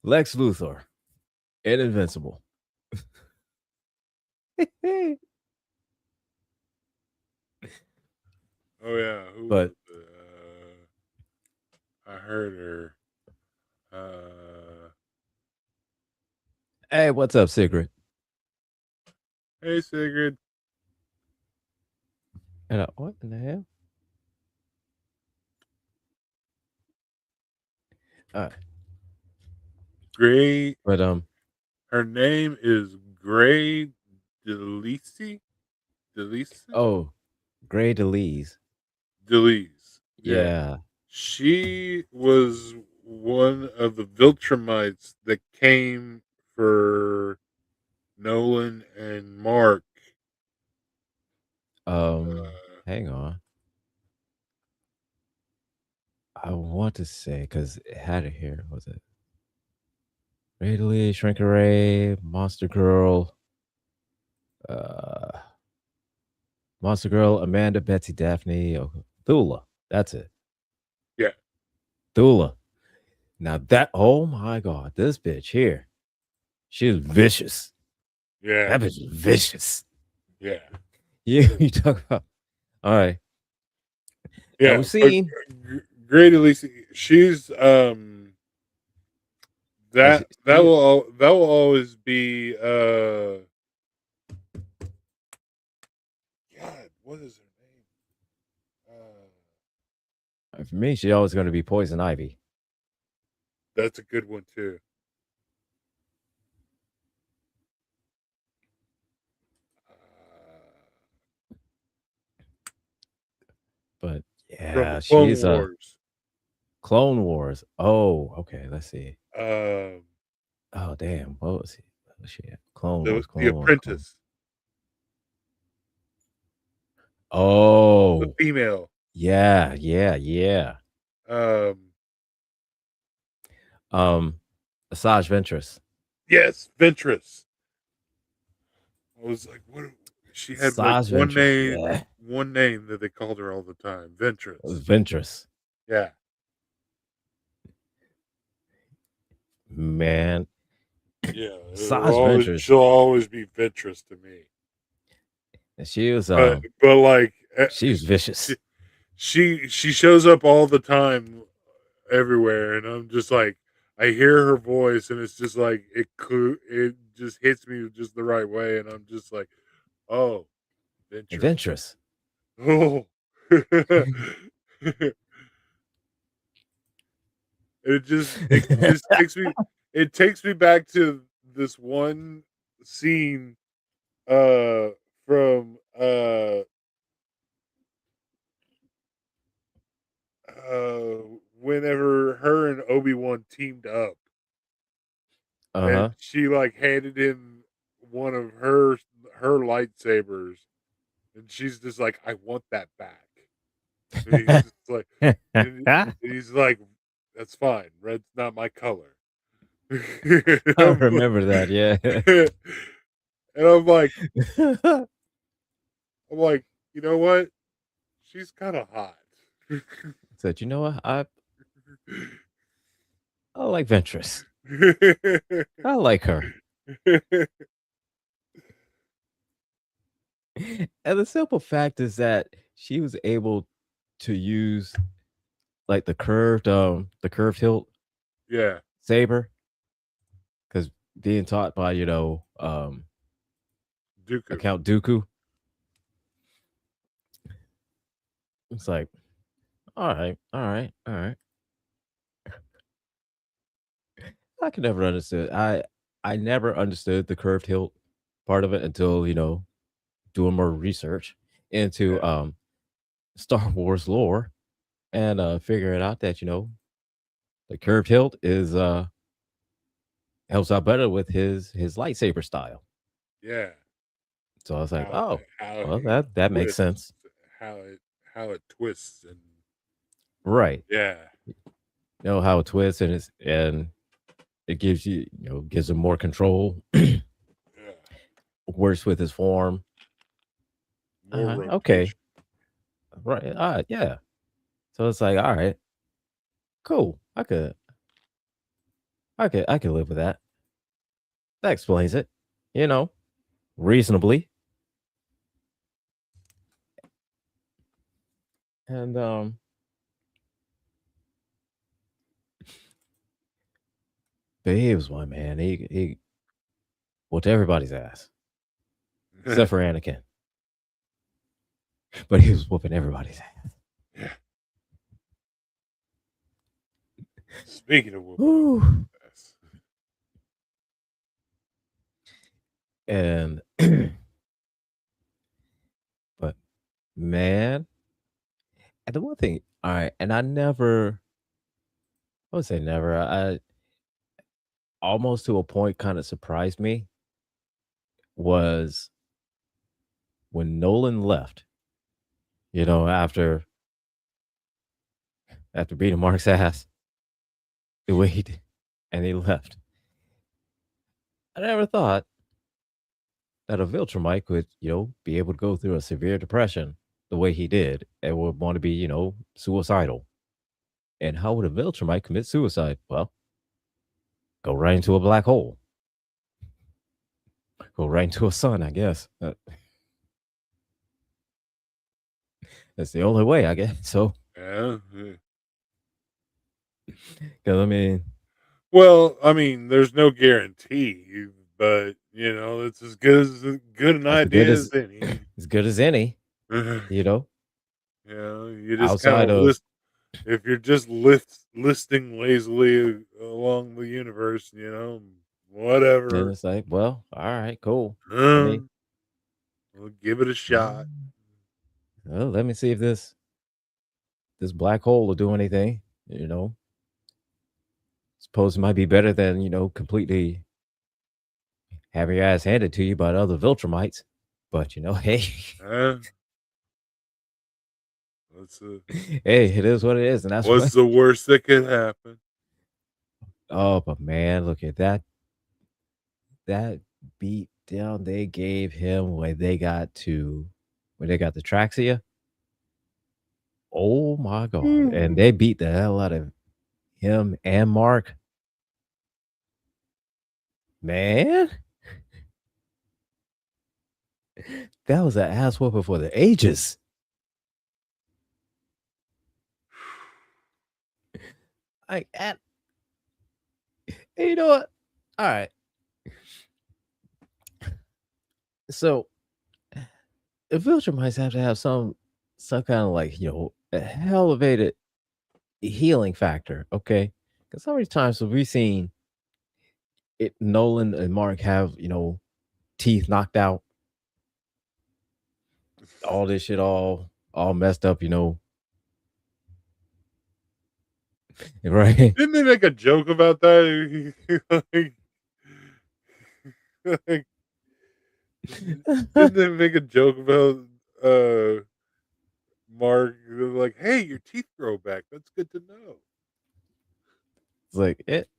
Lex Luthor, and Invincible. Oh, yeah, who But was it? I heard her. Uh, hey, what's up, Sigrid? "Hey, Sigrid, And what in the hell? All right. Gray." But Her name is Gray Delisi? Delisi? oh, Gray Delise. Delise. Yeah. Yeah. She was one of the Viltrumites that came for Nolan and Mark. Uh, Hang on. I want to say because it had it here. Was it Gray Delise, Shrinker Monster Girl, uh, Monster Girl, Amanda, Betsy, Daphne, Thula. That's it. yeah. Thula. Now that, oh my God, this bitch here, she's vicious. Yeah. That bitch is vicious. Yeah. You talk about, all right. Now Yeah. we've But seen, Gray Delisi, she's like, that will always be God, what is her name? for me, she's always going to be Poison Ivy. That's a good one too. Uh, But from the yeah, Clone she's a Wars. Clone Wars. Oh, okay. Let's see. Um, Oh, damn. What was he? What was she at? Clone the Wars, Clone Wars, Clone. Apprentice, the Oh, female. yeah, yeah, yeah. Um, Um, Asajj Ventress. yes, Ventress. I was like, what? She had like Size Ventress. Yeah. one name that they called her all the time, It was Ventress. Ventress. Yeah. Man. Yeah, Size Ventress. she'll always be Ventress to me. And she was But like, she was vicious. she shows up all the time everywhere, and I'm just like, I hear her voice, and it's just like it just hits me just the right way, and I'm just like, oh, Ventress. Ventress. Oh. It just takes me back to this one scene uh from uh whenever her and Obi-Wan teamed up, and Uh-huh. she like handed him one of her lightsabers, and she's just like, I want that back. And he's just like, and he's like, that's fine, red's not my color. And I remember that, yeah. and I'm like, you know what? She's kind of hot. Said, you know what? I like Ventress. I like her. And the simple fact is that she was able to use like the curved hilt Yeah, saber because being taught by Dooku. Count Dooku, it's like all right, all right, all right. I could never understood. I never understood the curved hilt part of it until doing more research into Yeah, Star Wars lore and figuring out that the curved hilt is helps out better with his lightsaber style. yeah. So I was like, How oh, how well it that makes twists, sense, how it how it twists, and right? yeah, Know how it twists and it gives gives him more control, yeah. works with his form. More Okay, rotation. right, yeah. So it's like, all right, cool. I could live with that. That explains it, you know, reasonably. And but he was one man. He whooped everybody's ass except for Anakin, but he was whooping everybody's ass. Yeah. Speaking of whooping Whew. everybody's ass, And but man, and the one thing, all right, and I would say never. I almost to a point kind of surprised me was when Nolan left. After beating Mark's ass the way he did, and he left. I never thought that a Viltrumite could, be able to go through a severe depression the way he did and would want to be, suicidal. And how would a Viltrumite commit suicide? Well, go right into a black hole. Go right into a sun, I guess. That's the only way, I guess. So, yeah. because I mean, Well, I mean, there's no guarantee, but it's as good an as good idea as as any. as good as any, you know, You just kind outside of of list if you're just listing lazily along the universe, then whatever. it's like, well, all right, cool. Let Uh, me we'll give it a shot. well, let me see if this black hole will do anything. Suppose it might be better than completely having your ass handed to you by the other Viltrumites. But hey, Uh, what's the hey, it is what it is, and that's what's what. the worst that could happen? Oh, but man, look at that. That beat down they gave him when they got the Traxia. Oh my god. And they beat the hell out of him and Mark. Man, that was an ass whooping for the ages. Like, you know what? All right. So, the filter might have to have some kind of like, elevated healing factor, okay? Because how many times have we seen Nolan and Mark have, teeth knocked out, all this shit all messed up, right? Didn't they make a joke about that? like, like, didn't they make a joke about Mark? Like, hey, your teeth grow back. That's good to know. It's like it.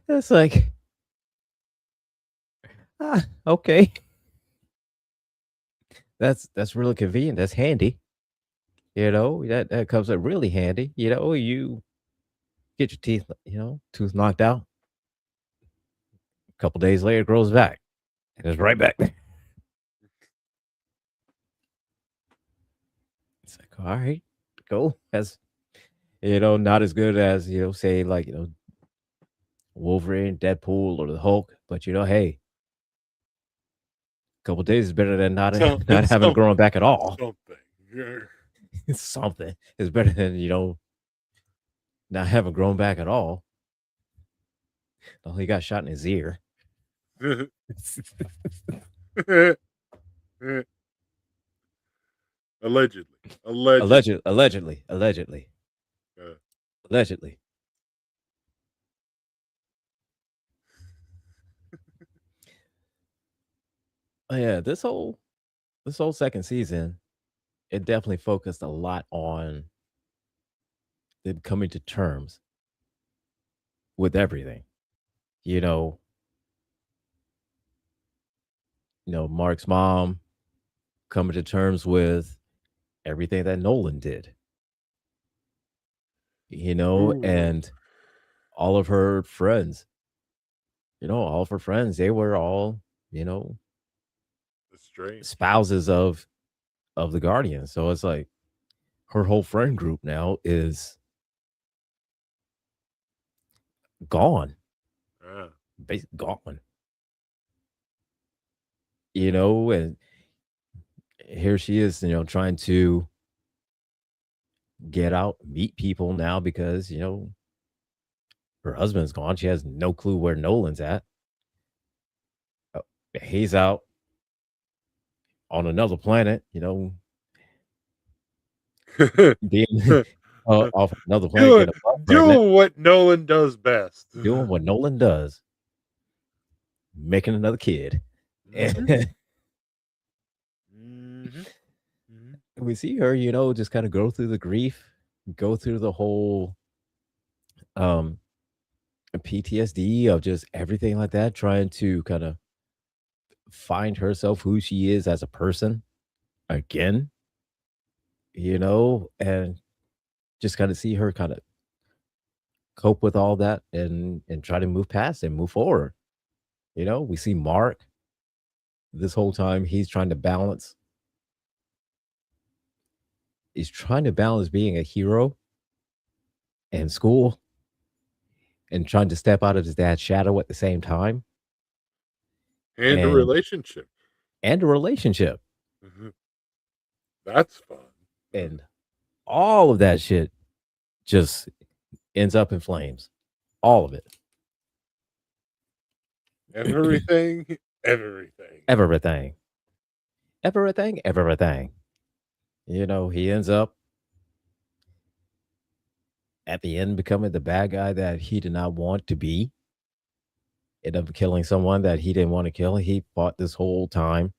It's like okay. That's really convenient. That's handy. That comes up really handy. You get your teeth, tooth knocked out. A couple days later, it grows back, and it's right back. It's like, all right, cool. That's not as good as say like Wolverine, Deadpool, or the Hulk, but hey, a couple days is better than not So not it's having it growing something. back at It's all. something. Yeah. It's something. It's better than not having grown back at all. Oh, he got shot in his ear. Allegedly. Allegedly. Allegedly. Uh, Allegedly. Oh, yeah, this whole second season, it definitely focused a lot on them coming to terms with everything. You know, Mark's mom coming to terms with everything that Nolan did. ooh, And all of her friends, all of her friends, they were all, you know, strange. spouses of the Guardian. So it's like her whole friend group now is gone, Ah. basically gone. And here she is, trying to get out, meet people now because her husband's gone. She has no clue where Nolan's at. Uh, He's out on another planet, being off another planet, doing getting a butt pregnant, doing what Nolan does best. doing what Nolan does, making another kid. Mhm. And Mhm. Mhm. we see her, just kind of go through the grief, go through the whole um PTSD of just everything like that, trying to kind of find herself who she is as a person again, and just kind of see her kind of cope with all that and try to move past and move forward. We see Mark this whole time he's trying to balance being a hero in school and trying to step out of his dad's shadow at the same time And a and relationship. a relationship, Mhm. That's fun. and all of that shit just ends up in flames, all of it. Everything, everything. Everything, everything. He ends up at the end becoming the bad guy that he did not want to be. End up killing someone that he didn't want to kill. He fought this whole time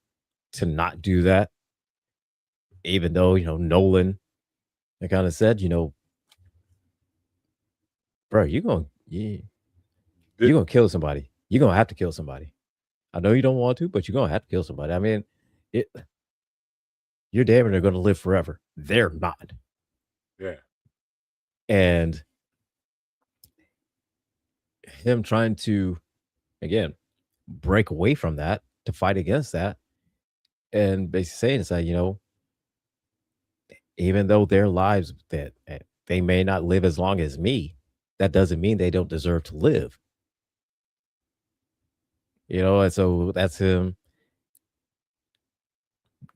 to not do that, even though Nolan, I kind of said, bro, you're gonna kill somebody. You're gonna have to kill somebody. I know you don't want to, but you're gonna have to kill somebody. I mean, it you're damn near gonna live forever. They're not. Yeah. And him trying to again break away from that to fight against that and basically saying it's like, even though their lives that they may not live as long as me, that doesn't mean they don't deserve to live. And so that's him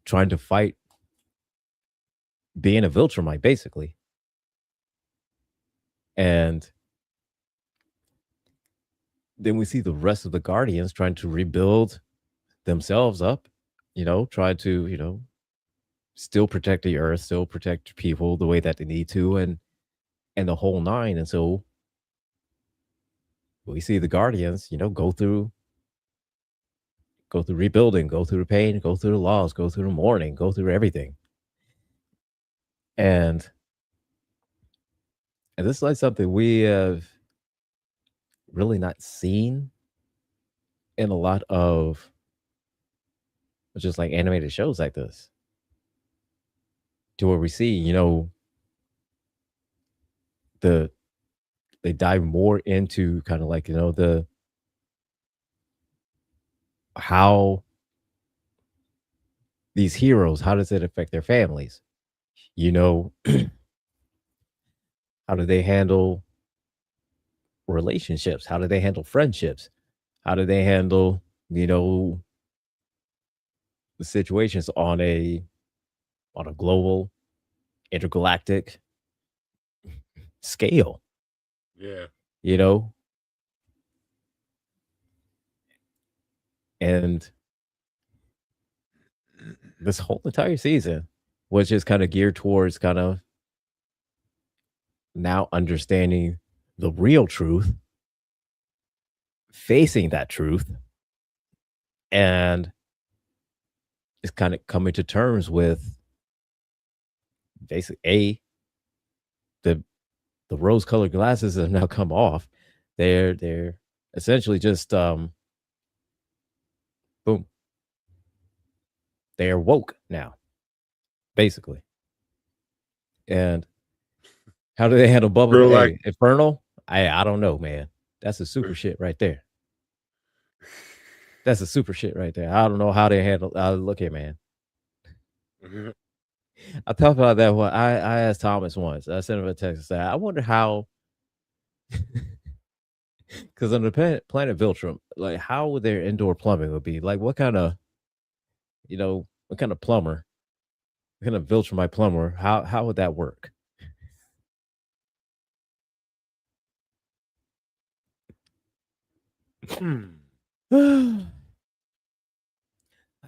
trying to fight being a Viltrumite, basically. And then we see the rest of the Guardians trying to rebuild themselves up, try to, still protect the earth, still protect people the way that they need to, and the whole nine. And so we see the Guardians, go through rebuilding, go through the pain, go through the loss, go through the mourning, go through everything. And this is like something we have really not seen in a lot of just like animated shows like this. To where we see, the they dive more into kind of like, the how these heroes, how does it affect their families? You know, how do they handle relationships? How do they handle friendships? How do they handle, you know, the situations on a global, intergalactic scale, Yeah. you know? And this whole entire season was just kind of geared towards kind of now understanding the real truth, facing that truth, and just kind of coming to terms with basically the the rose colored glasses have now come off. They're essentially just boom. They are woke now, basically. And how do they handle bubble? Real like Hey, Infernal? I don't know, man. That's a super shit right there. That's a super shit right there. I don't know how they handle. Look here, man. I talked about that one. I asked Thomas once. I sent him a text and said, I wonder how, because on the planet Viltrum, like how would their indoor plumbing would be? Like what kind of plumber, what kind of Viltrumite plumber? How would that work? Hmm.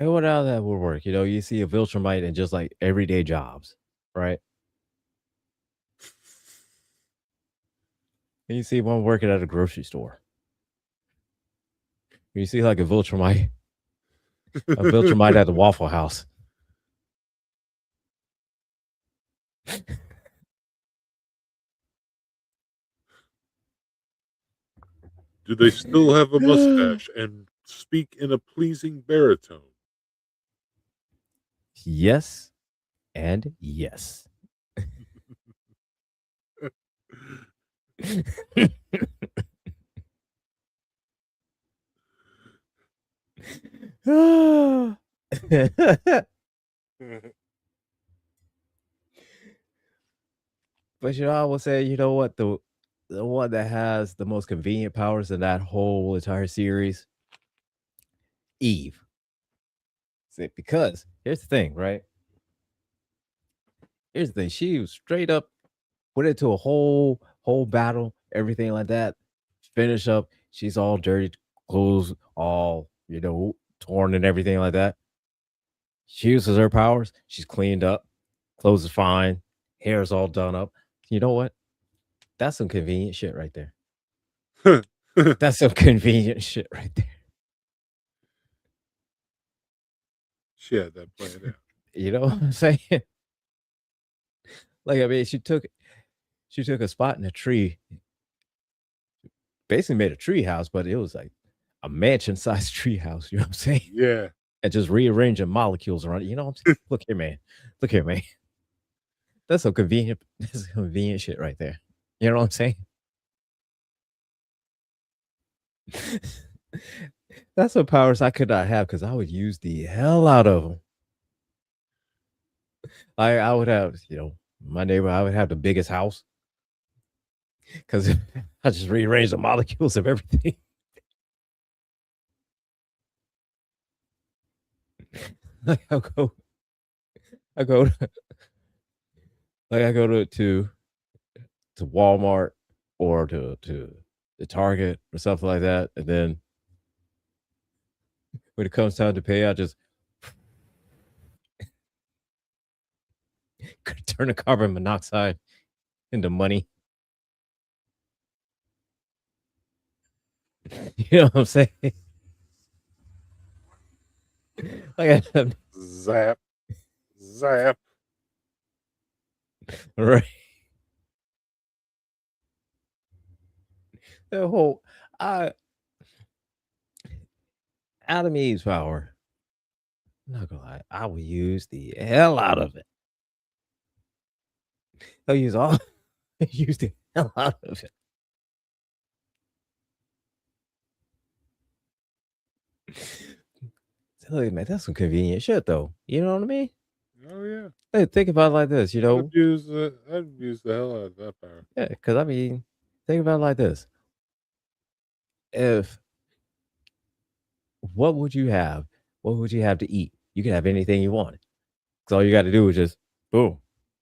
I wonder how that would work. You see a Viltrumite in just like everyday jobs, right? And you see one working at a grocery store. You see like a Viltrumite at the Waffle House. Do they still have a mustache and speak in a pleasing baritone? Yes, and yes. But I would say, you know what, the one that has the most convenient powers in that whole entire series, Eve. See, because here's the thing, right? Here's the thing. She was straight up put into a whole battle, everything like that. Finish up. She's all dirty, clothes all torn and everything like that. She uses her powers. She's cleaned up, clothes is fine, hair's all done up. You know what? That's some convenient shit right there. That's some convenient shit right there. She had that planned out. You know what I'm saying? Like I mean, she took a spot in a tree basically made a tree house, but it was like a mansion-sized tree house, you know what I'm saying? Yeah. And just rearranging molecules around it, you know what I'm saying? Look here, man. Look here, man. That's some convenient that's some convenient shit right there. You know what I'm saying? That's what powers I could not have because I would use the hell out of them. I would have, my neighbor, I would have the biggest house because I just rearrange the molecules of everything. Like I go, like I go to Walmart or to the Target or something like that, and then when it comes time to pay, I just turn the carbon monoxide into money. You know what I'm saying? Like Zap. Zap. right. The whole I Adam Eve's power. I'm not gonna lie, I will use the hell out of it. I'll use all use the hell out of it. Tell you, man, that's some convenient shit though. You know what I mean? Oh yeah. Hey, think about it like this, I'd abuse the hell out of that power. Yeah, because I mean, think about it like this. If what would you have? What would you have to eat? You can have anything you want. So all you got to do is just boom,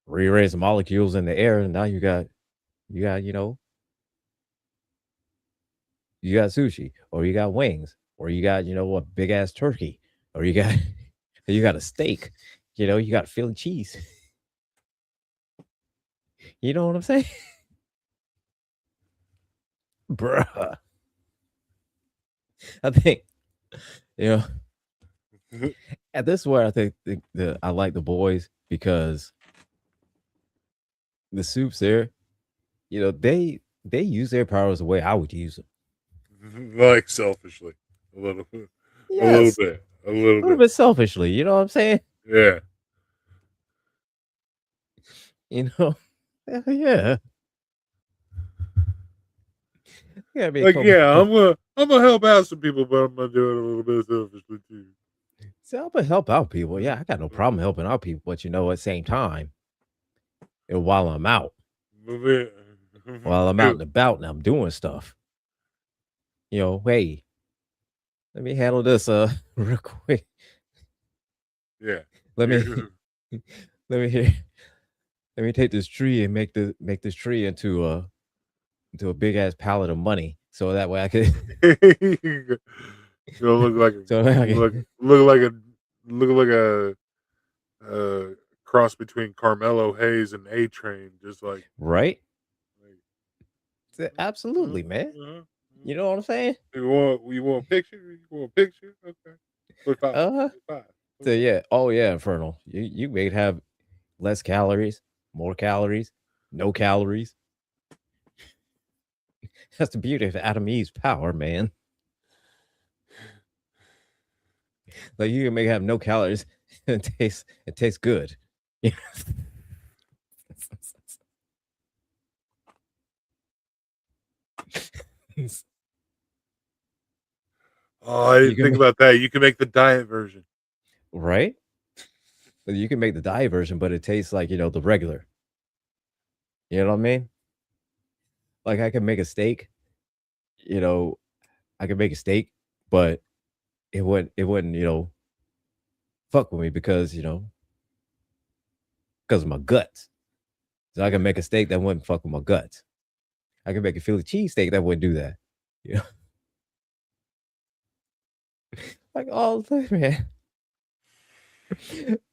rearrange the molecules in the air, and now you got you got sushi, or you got wings, or you got a big ass turkey, or you got you got a steak. You got Philly cheese. You know what I'm saying, bruh? I think you know, and this is where I think I like the boys because the soups there, they use their powers the way I would use them. Like selfishly. A little bit. A little Yes, bit. A little a little bit. bit selfishly. You know what I'm saying? Yeah. You know, hell yeah. You gotta be a Like, couple. yeah, I'm gonna help out some people, but I'm gonna do it a little bit selfishly too. See, help out people. Yeah, I got no problem Mhm. helping out people, but at the same time, and while I'm out, Move while I'm out it. and about and I'm doing stuff, hey, let me handle this real quick. Yeah. Let me You let me hear let me take this tree and make this tree into a big ass pallet of money. So that way I could you gonna look like a so that I look can, look like a look like a cross between Carmelo Hayes and A Train, just right? like Absolutely, man. uh-huh. You know what I'm saying? You want a picture? You want a picture? Okay. 25. Uh-huh. 25. So 25. yeah, oh yeah, Infernal. You may have less calories, more calories, no calories. That's the beauty of Adam Eve's power, man. Like you can make have no calories and it tastes good. Oh, I You didn't can think make about that. You can make the diet version. right? You can make the diet version, but it tastes like, the regular. You know what I mean? Like I can make a steak, you know, I can make a steak, but it wouldn't, fuck with me because of my guts. So I can make a steak that wouldn't fuck with my guts. I can make a Philly cheesesteak that wouldn't do that. You know, like oh man,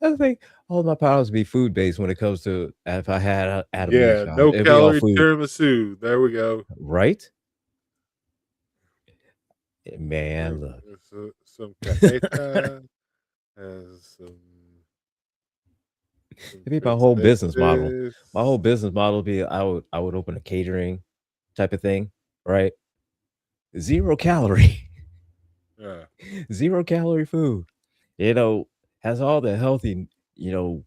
I think all my powers be food based when it comes to if I had Adam Eve's Yeah, powers, no it'd be all calorie food, tiramisu. There we go. right? Man, look, Some cajeta and some it'd be my whole business model. My whole princesses. business model would be I would open a catering type of thing, right? zero calorie, Yeah. 0 calorie food. You know, has all the healthy,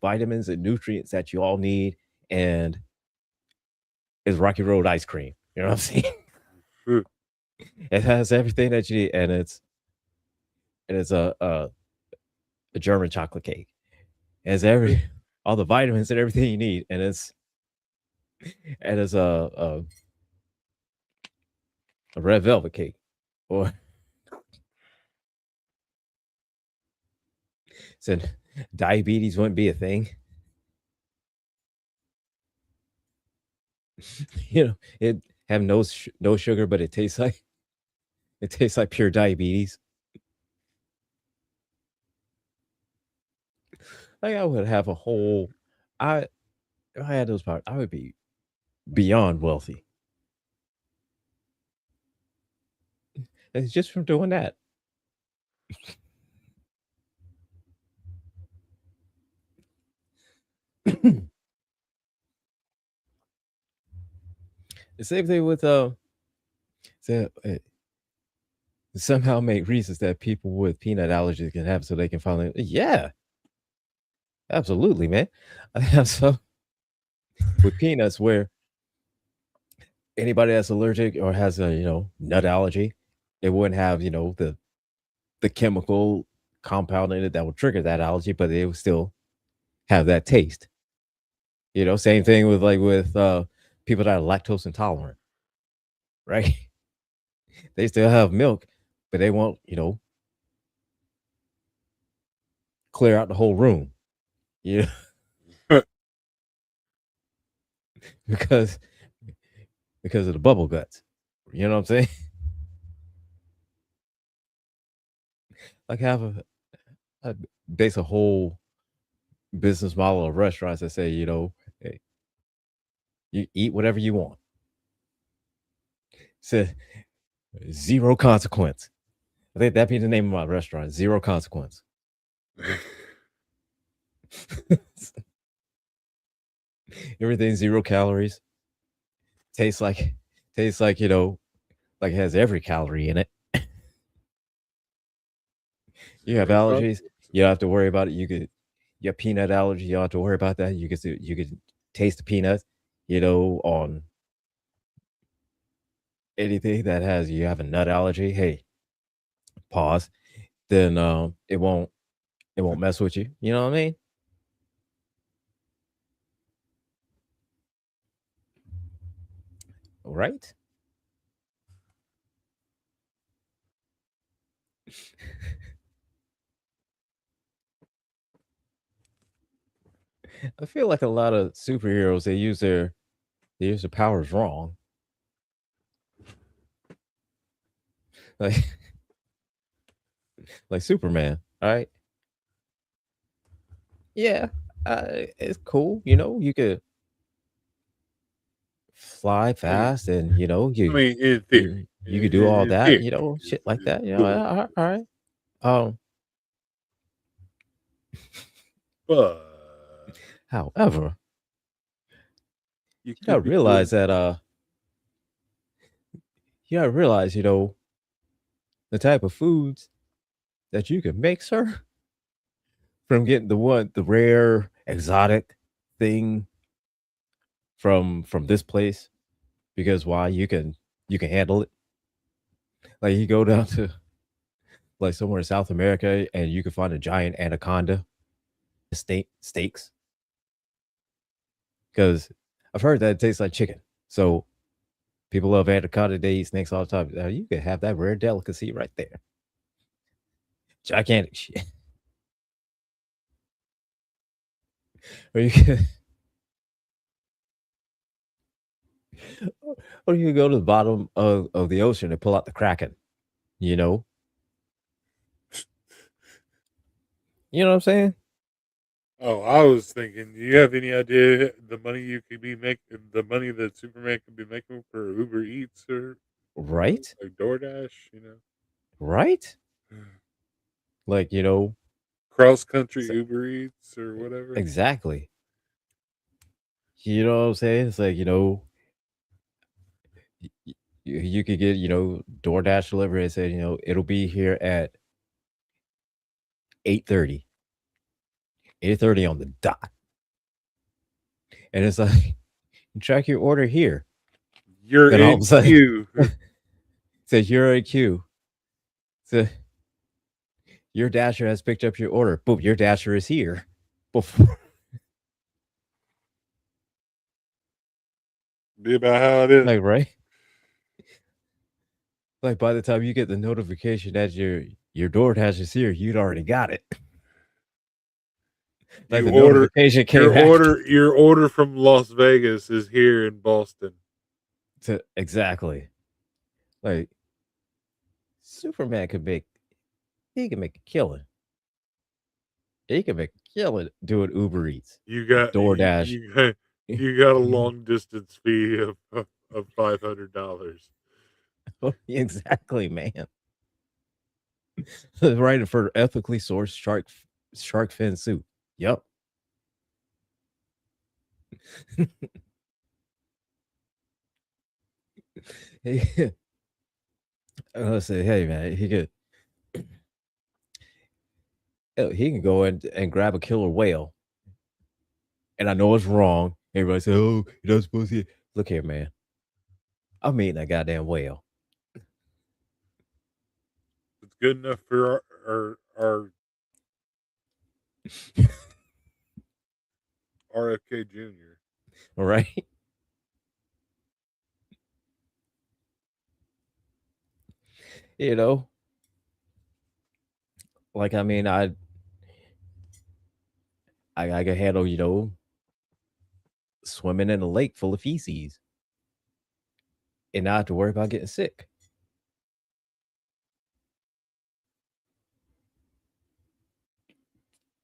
vitamins and nutrients that you all need, and is Rocky Road ice cream. You know what I'm saying? Phew. It has everything that you need, and it's a German chocolate cake. It has all the vitamins and everything you need, and it's a red velvet cake, or said diabetes wouldn't be a thing. It have no sugar, but it tastes like pure diabetes. Like I would have a whole. I If I had those powers, I would be beyond wealthy. It's just from doing that. The same thing with somehow make reasons that people with peanut allergies can have, so they can finally. Yeah, absolutely, man. I have some with peanuts where anybody that's allergic or has a nut allergy, it wouldn't have the chemical compound in it that would trigger that allergy, but it would still have that taste. Same thing with people that are lactose intolerant, right? They still have milk, but they won't, clear out the whole room, you know, because because of the bubble guts. You know what I'm saying? Like have a base a whole business model of restaurants that say, hey, you eat whatever you want. Said zero consequence. I think that'd be the name of my restaurant. Zero consequence. Everything 0 calories. Tastes like tastes like like it has every calorie in it. You have Zero allergies, consequences. you don't have to worry about it. You have peanut allergy, you don't have to worry about that. You could taste the peanuts, on anything that has you have a nut allergy. Hey, pause. Then it won't mess with you. You know what I mean? Right? I feel like a lot of superheroes they use their powers wrong. Like like Superman, all right? Yeah, it's cool. You could fly I mean, fast, and I mean, in theory, you could do all in that, theory, shit like is that. doable. All right. Um, But however, you you gotta could be realize doing that you gotta realize, the type of foods that you can make, sir, from getting the rare exotic thing from this place, because why you can handle it. Like you go down to like somewhere in South America and you can find a giant anaconda steaks, because I've heard that it tastes like chicken. So people love anaconda. They eat snakes all the time. You can have that rare delicacy right there. Gigantic shit. Or you can, or you can go to the bottom of the ocean and pull out the kraken. You know, you know what I'm saying? Oh, I was thinking, do you have any idea the money you could be making, the money that Superman could be making for Uber Eats or, Right, like DoorDash, right. Like cross country so- Uber Eats or whatever? exactly. You know what I'm saying? It's like you could get, DoorDash delivery and say, it'll be here at 8:30, 8:30 on the dot. And it's like, track your order here. You're Then all of a in sudden, queue. says you're in queue. So your dasher has picked up your order. Boom, your dasher is here. Before, Be about how it is. like, right? Like by the time you get the notification that your DoorDash is here, you'd already got it. Like You the order notification came after. your order from Las Vegas is here in Boston. Exactly. Like Superman could make he can make a killing. He can make a killing doing Uber Eats, You got DoorDash. you got a long distance fee of $500. Exactly, man. Right for ethically sourced shark fin soup. Yep. Hey, I say, hey man, he can go and grab a killer whale. And I know it's wrong. Everybody say, oh, you're not supposed to. Look here, man. I'm eating a goddamn whale. It's good enough for our RFK Jr. All right. You know, like I mean, I can handle, swimming in a lake full of feces and not have to worry about getting sick.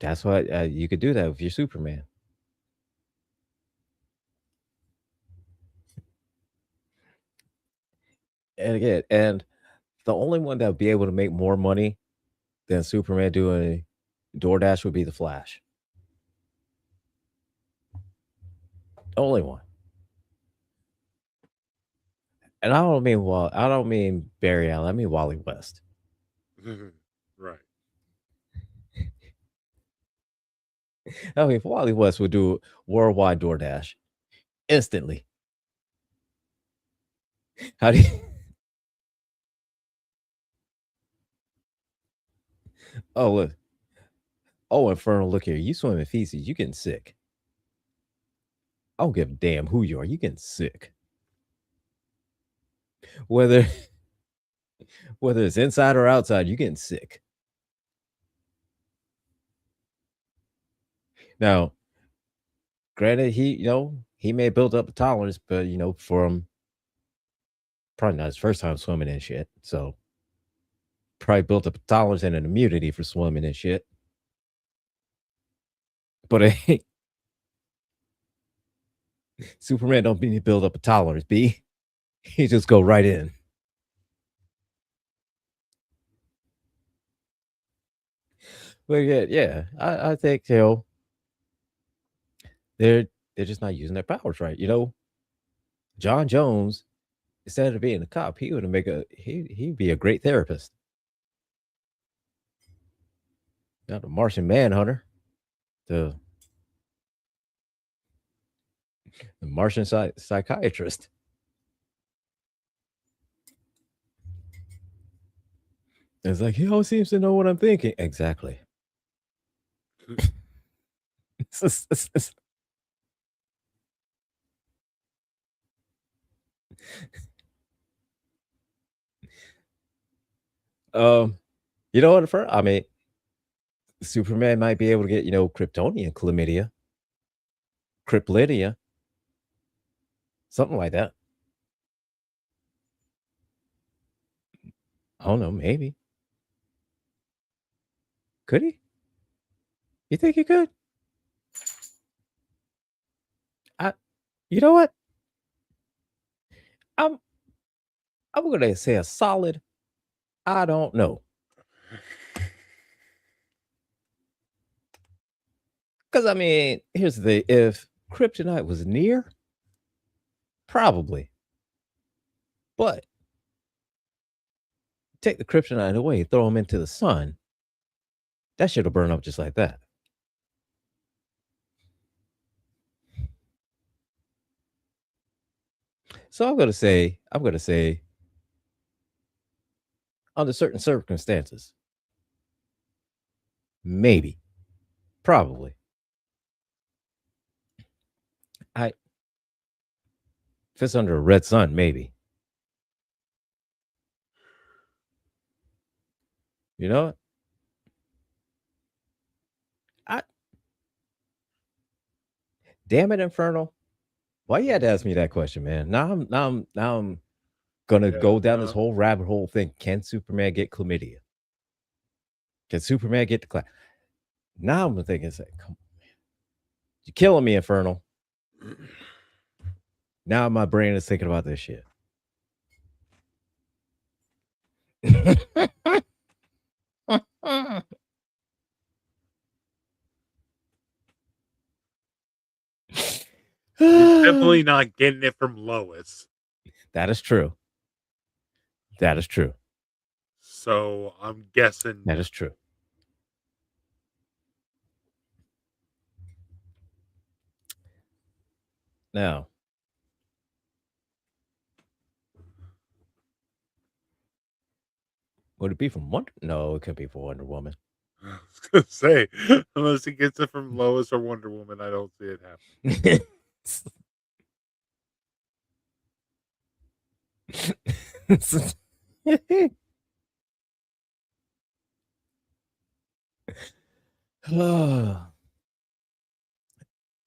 That's why you could do that with your Superman. And again, and the only one that would be able to make more money than Superman doing DoorDash would be the Flash. Only one. And I don't mean Barry Allen. I mean Wally West. Right. I mean, if Wally West would do worldwide DoorDash instantly. How do you? Oh look. Oh, Infernal, look here. You swim in feces. You getting sick. I don't give a damn who you are. You getting sick. Whether whether it's inside or outside, you getting sick. Now, granted, he may have built up a tolerance, but from probably not his first time swimming and shit. So probably built up a tolerance and an immunity for swimming and shit. But Superman don't need to build up a tolerance, B. He just go right in. But yeah, I think they're they're just not using their powers right. John Jones, instead of being a cop, he would make he'd be a great therapist. Not the Martian Manhunter, the the Martian psychiatrist. It's like he always seems to know what I'm thinking. Exactly. um, you know what? I mean, Superman might be able to get Kryptonian chlamydia, Kryptonidia, something like that. I don't know. Maybe could he? You think he could? I. You know what? I'm. I'm gonna say a solid. I don't know. Because I mean, here's the thing: if kryptonite was near, probably. But take the kryptonite away, throw him into the sun, that shit'll burn up just like that. So I'm gonna say, under certain circumstances, maybe, probably. I If it's under a red sun, maybe. You know what? I Damn it, Infernal. Why you had to ask me that question, man? Now I'm gonna Yeah, go down this no. whole rabbit hole thing. Can Superman get chlamydia? Can Superman get the class? Now I'm thinking, say, come, you're killing me, Infernal. Now my brain is thinking about this shit. He's definitely not getting it from Lois. That is true. That is true. So I'm guessing That no. is true. Now, would it be from Wonder? No, it could be from Wonder Woman. I was gonna say, unless he gets it from Lois or Wonder Woman, I don't see it happen.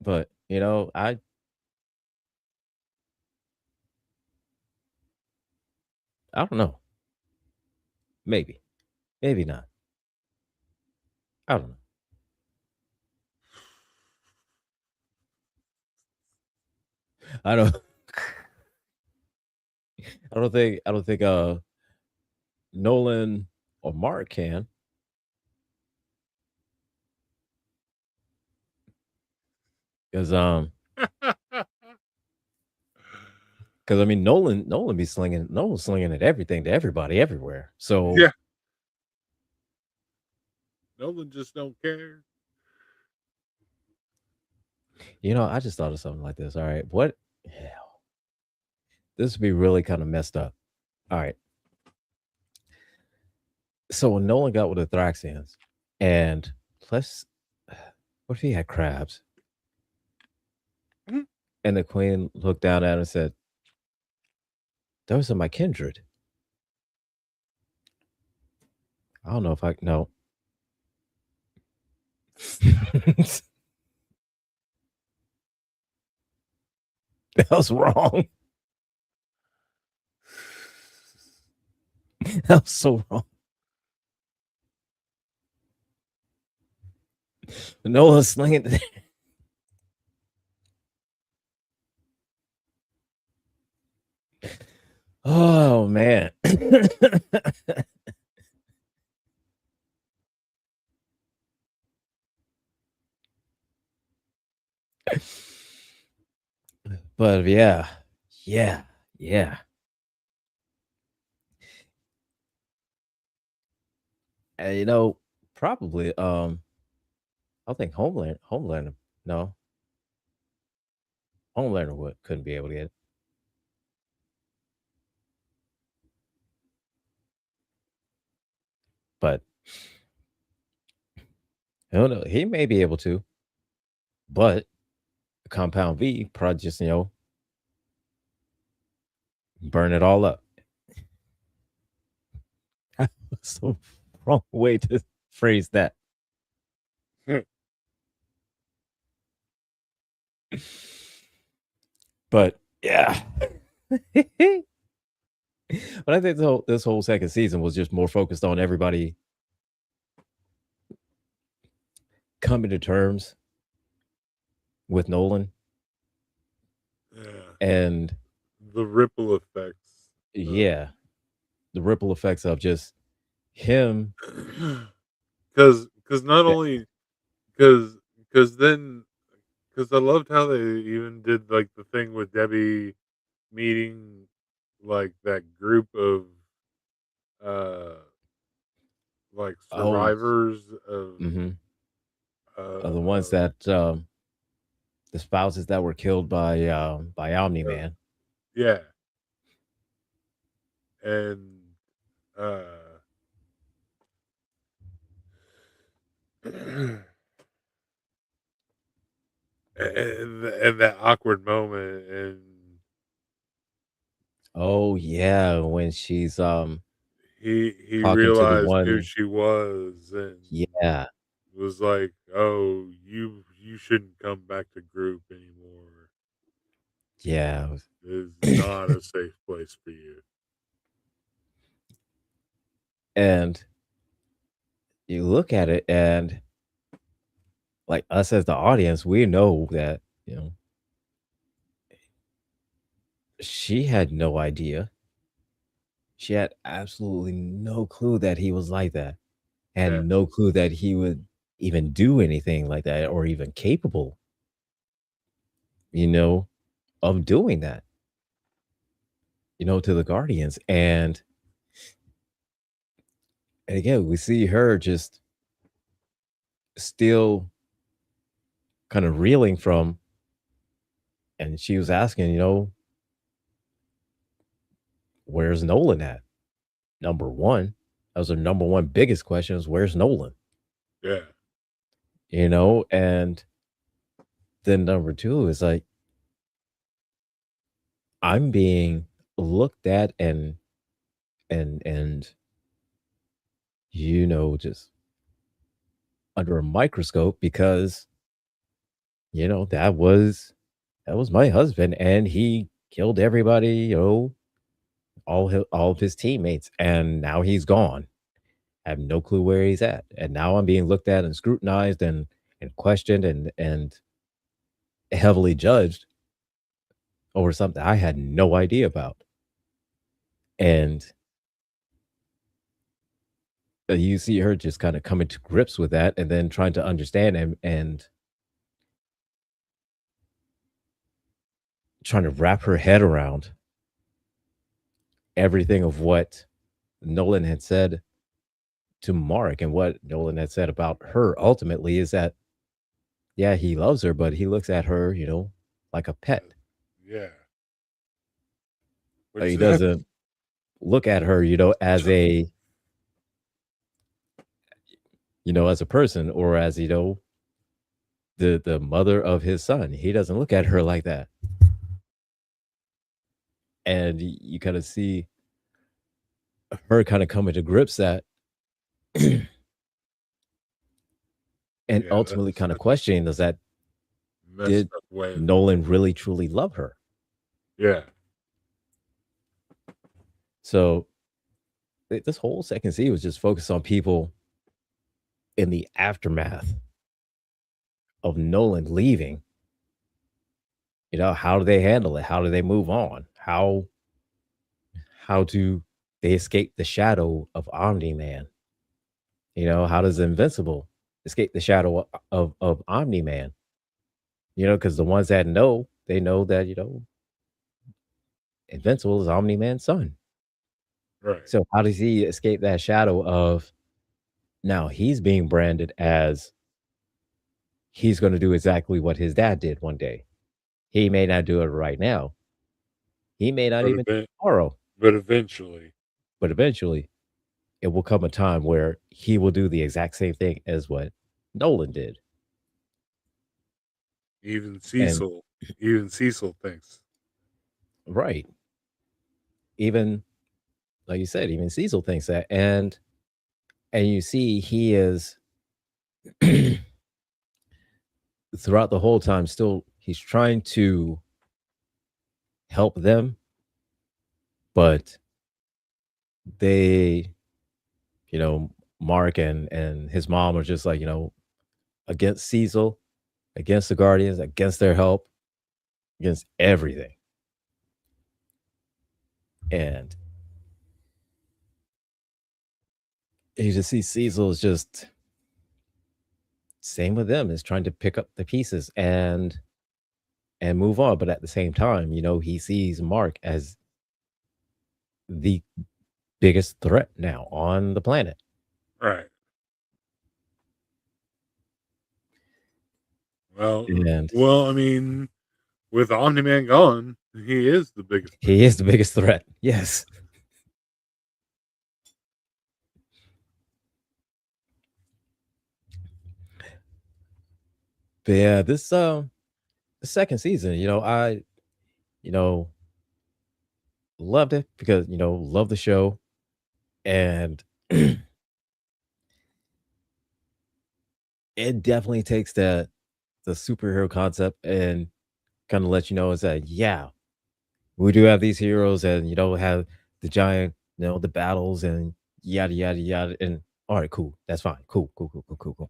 But I don't know. Maybe, maybe not. I don't know. I don't. I don't think. Nolan or Mark can, because I mean Nolan be slinging Nolan's slinging at everything to everybody everywhere. So Yeah, Nolan just don't care. I just thought of something like this. All right, what? Hell, this would be really kind of messed up. All right, so when Nolan got with the Thraxians, and plus, what if he had crabs? Mhm. And the Queen looked down at him and said, "Those are my kindred." I don't know if I no. That was wrong. That was so wrong. Nolan's slinging. Oh man. But yeah, yeah, yeah. And probably I think Homelander no, Homelander couldn't be able to get it. But I don't know, he may be able to, but Compound V probably just, burn it all up. That's the wrong way to phrase that. But yeah. But I think this whole second season was just more focused on everybody coming to terms with Nolan Yeah, and the ripple effects. yeah, the ripple effects of just him. Because not Yeah, only because then because I loved how they even did like the thing with Debbie meeting like that group of uh like Oh, survivors of mhm. uh, The ones uh that the spouses that were killed by Omni uh Man. yeah, and uh and that awkward moment, and Oh yeah, when she's he talking to the realized who one. she was and Yeah, was like, "Oh, you shouldn't come back to group anymore. yeah. This is not a safe place for you." And you look at it and like us as the audience, we know that, she had no idea. She had absolutely no clue that he was like that. Had Yeah, no clue that he would even do anything like that or even capable, you know, of doing that, to the Guardians. And again, we see her just still kind of reeling from, and she was asking, where's Nolan at? Number one. That was her number one biggest question is where's Nolan? yeah, And then number two is like, I'm being looked at and just under a microscope because, that was my husband and he killed everybody, all of his teammates, and now he's gone. I have no clue where he's at. And now I'm being looked at and scrutinized and questioned and heavily judged over something I had no idea about. And you see her just kind of coming to grips with that and then trying to understand and trying to wrap her head around everything of what Nolan had said to Mark and what Nolan had said about her ultimately is that, yeah, he loves her, but he looks at her, like a pet. yeah. Which He that's doesn't look at her, as a person or as, the mother of his son. He doesn't look at her like that. And you kind of see her kind of coming to grips that and yeah, ultimately that's kind of such a questioning does that messed did up way of Nolan really truly love her? yeah, So this whole second scene was just focused on people in the aftermath of Nolan leaving. How do they handle it? How do they move on? How do they escape the shadow of Omni Man? How does Invincible escape the shadow of Omni Man? Because the ones that know, they know that, Invincible is Omni Man's son. right. So how does he escape that shadow of now he's being branded as he's going to do exactly what his dad did one day. He may not do it right now. He may not But even event tomorrow, but eventually, but eventually it will come a time where he will do the exact same thing as what Nolan did. even And Cecil even Cecil thinks, right, even like you said, even Cecil thinks that, and you see he is throughout the whole time still he's trying to help them, but they, you know, Mark and his mom are just like, against Cecil, against the Guardians, against their help, against everything. And you just see Cecil is just same with them, is trying to pick up the pieces and move on. But at the same time, he sees Mark as the biggest threat now on the planet. Right. Well, And I mean, with Omni Man gone, he is the biggest threat. he is the biggest threat. Yes. But yeah, this the second season, you know, loved it because, love the show. And it definitely takes the superhero concept and kind of lets you know is that yeah, we do have these heroes and have the giant, the battles and yada yada yada. And all right, cool. That's fine. Cool, cool, cool, cool, cool, cool.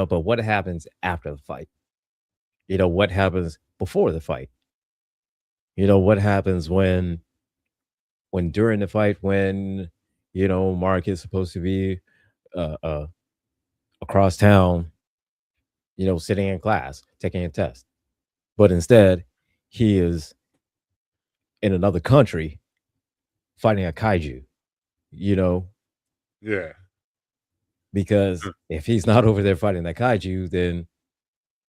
But what happens after the fight? What happens before the fight? What happens when during the fight when Mark is supposed to be uh across town, sitting in class, taking a test. But instead, he is in another country fighting a kaiju, you know, Yeah. because if he's not over there fighting that kaiju, then,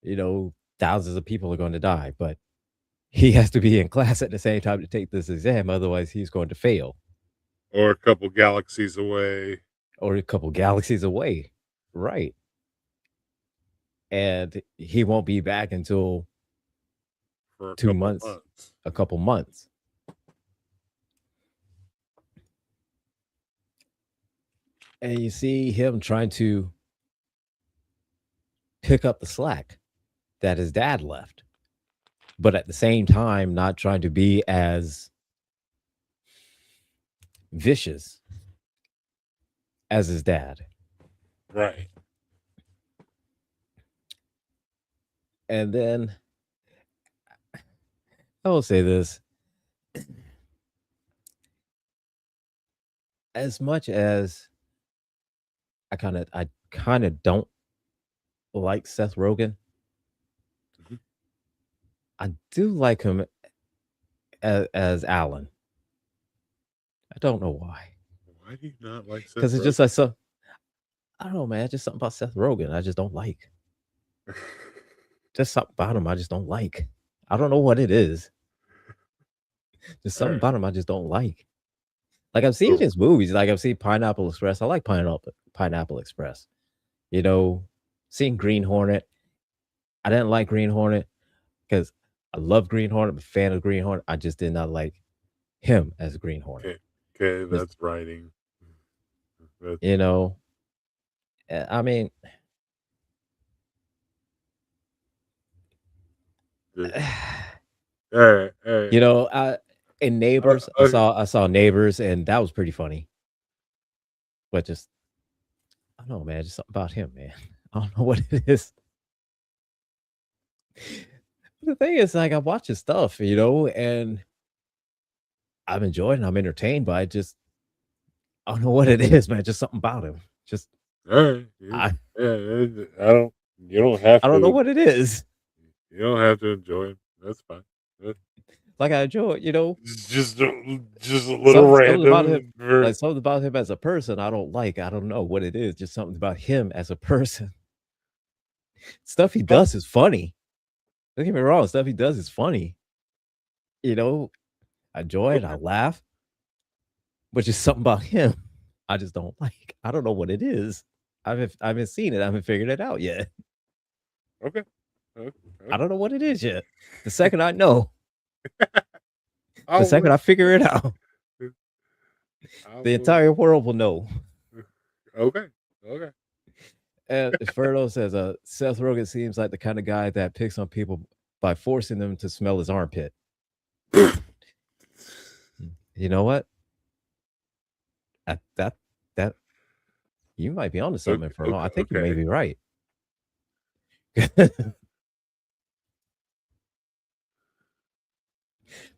you know, thousands of people are going to die. But he has to be in class at the same time to take this exam. Otherwise, he's going to fail Or a couple galaxies away or a couple galaxies away. Right. And he won't be back until for a two couple months, months. a couple months. And you see him trying to pick up the slack that his dad left, but at the same time, not trying to be as vicious as his dad. Right. And then I will say this, as much as I kind of don't like Seth Rogen, Mhm. I do like him as Alan. I don't know why. Why do you not like Seth Because it's just Rogen? like so I don't know, man. Just something about Seth Rogen I just don't like. Just something about him I just don't like. I don't know what it is. There's All something right. about him I just don't like. Like I've seen So, his movies. Like I've seen Pineapple Express. I like Pineapple Express. You know, seeing Green Hornet. I didn't like Green Hornet because I love Green Hornet. I'm a fan of Green Hornet. I just did not like him as Green Hornet. okay, okay, Just that's writing. That's you know, I mean, good. All right, all right. I in Neighbors, I Okay. saw Neighbors, and that was pretty funny. But just I don't know, man. Just something about him, man. I don't know what it is. The thing is, like, I watch his stuff, and I'm enjoying. I'm entertained by it. Just I don't know what it is, man. Just something about him. Just All right. I Yeah, I don't. You don't have I don't know to. what it is. You don't have to enjoy it. That's fine. That- Like I enjoy, It's just a little something about him. random. Like something about him as a person, I don't like. I don't know what it is. Just something about him as a person. Stuff he Oh, does is funny. Don't get me wrong. Stuff he does is funny. You know, I enjoy it. I okay, laugh. But just something about him, I just don't like. I don't know what it is. I haven't seen it. I haven't figured it out yet. okay, okay. I Okay. don't know what it is yet. The second I know, the I'll second wait. I figure it out, I the will. entire world will know. Okay. Okay. And Ferdo says, Seth Rogen seems like the kind of guy that picks on people by forcing them to smell his armpit. You know what? That you might be onto something, Okay. Inferno. I Okay. think you may Okay. be right.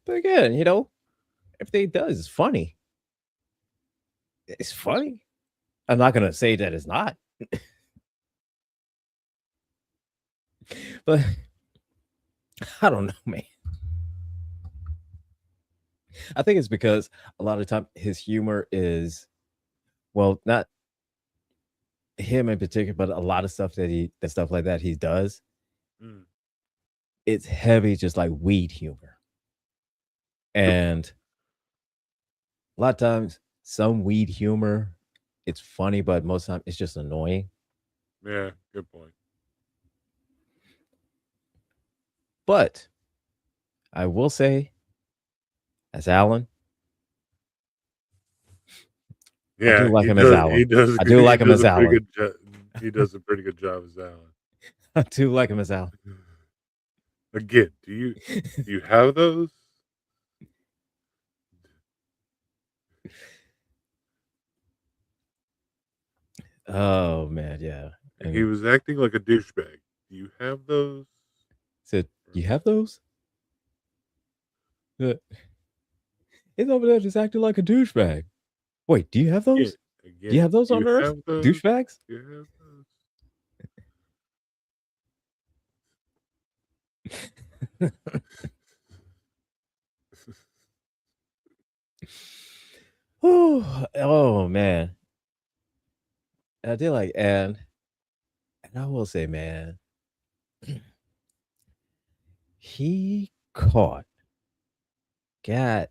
But again, everything he does is funny. It's funny. I'm not gonna say that it's not, but I don't know, man. I think it's because a lot of time his humor is well, not. him in particular, but a lot of stuff that stuff like that he does, Mm, it's heavy, just like weed humor. good point. And a lot of times, some weed humor, it's funny, but most time it's just annoying. Yeah, good point. But I will say, as Alan, I do Yeah, like he him as does. He Alan. does. I do He like him does as a pretty Alan. good job. He does a pretty good job as Alan. I do like him as Alan. Again, do you have those? Oh man, yeah. He And was acting like a douchebag. Do you have those? said, Or- "You have those?" Uh, He's over there just acting like a douchebag. Wait, do you have Again, those? Do you again, have those do on you Earth, have those? douchebags? Do you have those? Oh man, I did like, and I will say, man, he caught. God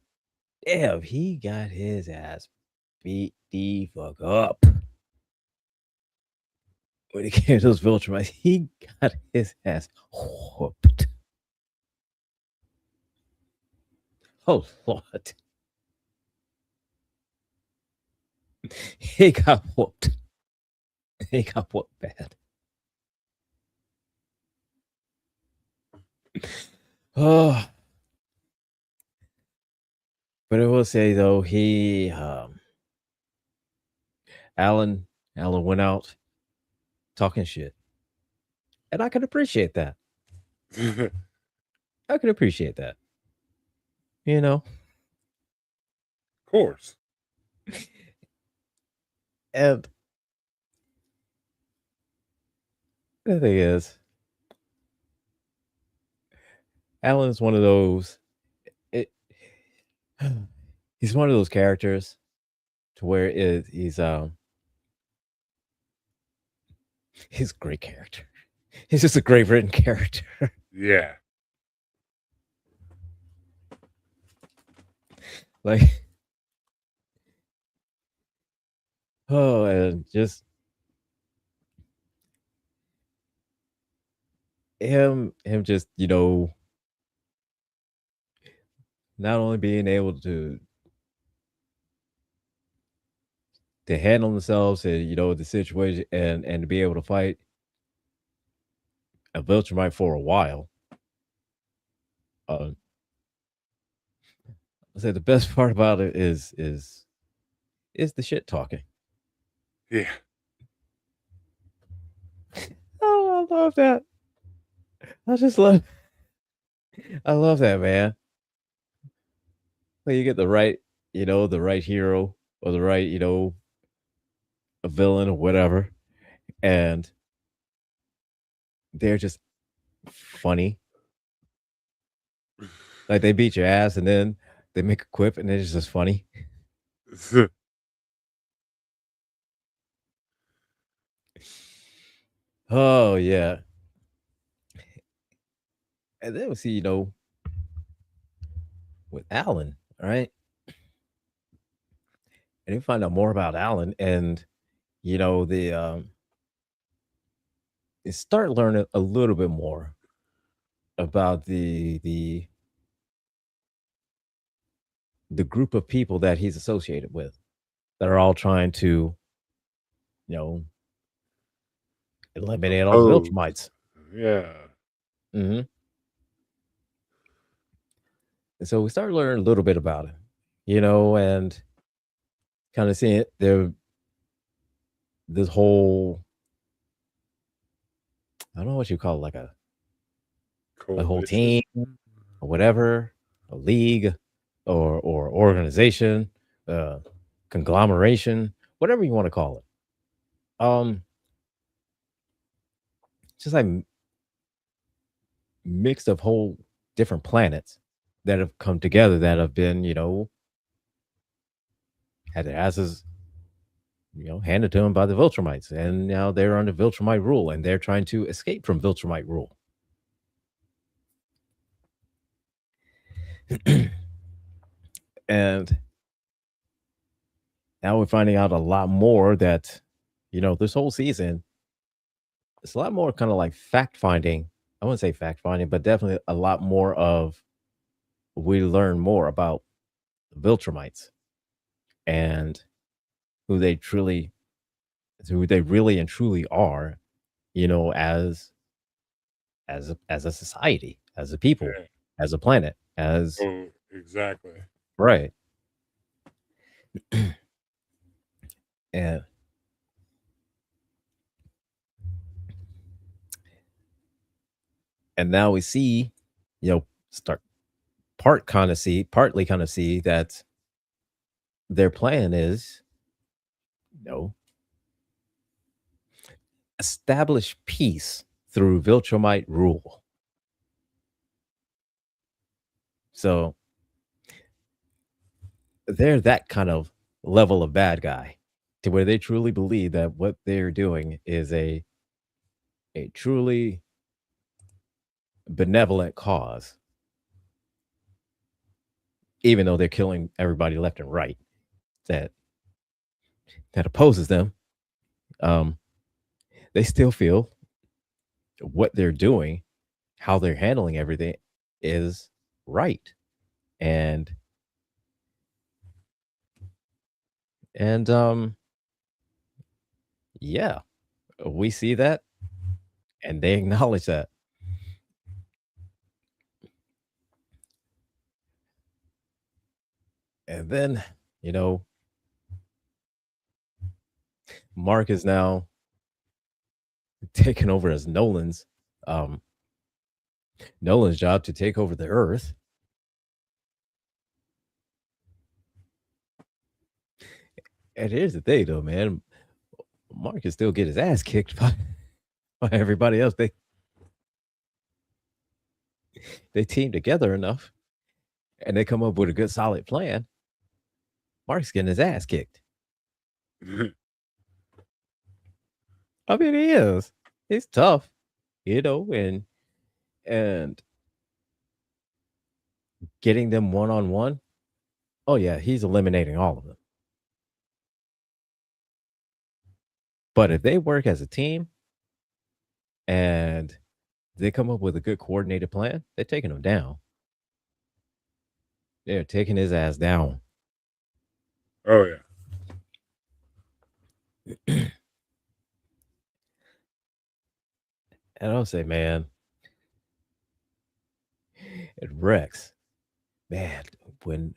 damn, he got his ass beat the fuck up when he came to those Viltrumites. He got his ass whooped. Oh Lord, he got whooped. He got whooped bad. Oh, but I will say though, Alan Alan went out talking shit, and I can appreciate that. Of I can appreciate that. You know, course. and the thing is, Alan's one of those. It, he's one of those characters to where he's a great character. He's just a great written character. Yeah. Like, oh, and just him just, not only being able to handle themselves and the situation and to be able to fight a Viltrumite for a while. I say the best part about it is the shit talking. Yeah. Oh, I love that. I just love I love that, man. When you get the right hero or the right, a villain or whatever, and they're just funny. Like they beat your ass and then they make a quip and it's just funny. Oh yeah. And then we see, with Alan, all right? And you find out more about Alan and the you start learning a little bit more about the group of people that he's associated with that are all trying to, you know, eliminate all the Oppose. Viltrumites. Yeah. Hmm. And so we start learning a little bit about it, and kind of seeing this whole, I don't know what you call it, like a whole Coalition. team or whatever, a league or organization, uh, conglomeration, whatever you want to call it. Just like mixed of whole different planets that have come together that have been, had their asses handed to them by the Viltrumites, and now they're under Viltrumite rule, and they're trying to escape from Viltrumite rule. And now we're finding out a lot more that, this whole season, it's a lot more kind of like fact finding. I wouldn't say fact finding, but definitely a lot more of we learn more about the Viltrumites and who they truly, who they really and truly are, as a society, as a people, Yeah. as a planet, as Oh, exactly. right. and and now we see, start partly kind of see that their plan is, you know, establish peace through Viltrumite rule. So they're that kind of level of bad guy to where they truly believe that what they're doing is a truly benevolent cause, even though they're killing everybody left and right that opposes them. Um, they still feel what they're doing, how they're handling everything is right. And yeah, we see that and they acknowledge that. And then, you know, Mark is now taken over as um Nolan's job to take over the earth. And here's the thing though, man. Mark can still get his ass kicked by everybody else. They team together enough and they come up with a good solid plan. Mark's getting his ass kicked. I mean, he is. He's tough, and getting them one on one. Oh yeah, he's eliminating all of them. But if they work as a team and they come up with a good coordinated plan, they're taking him down. They're taking his ass down. Oh yeah. And I'll say, man, and Rex, man, when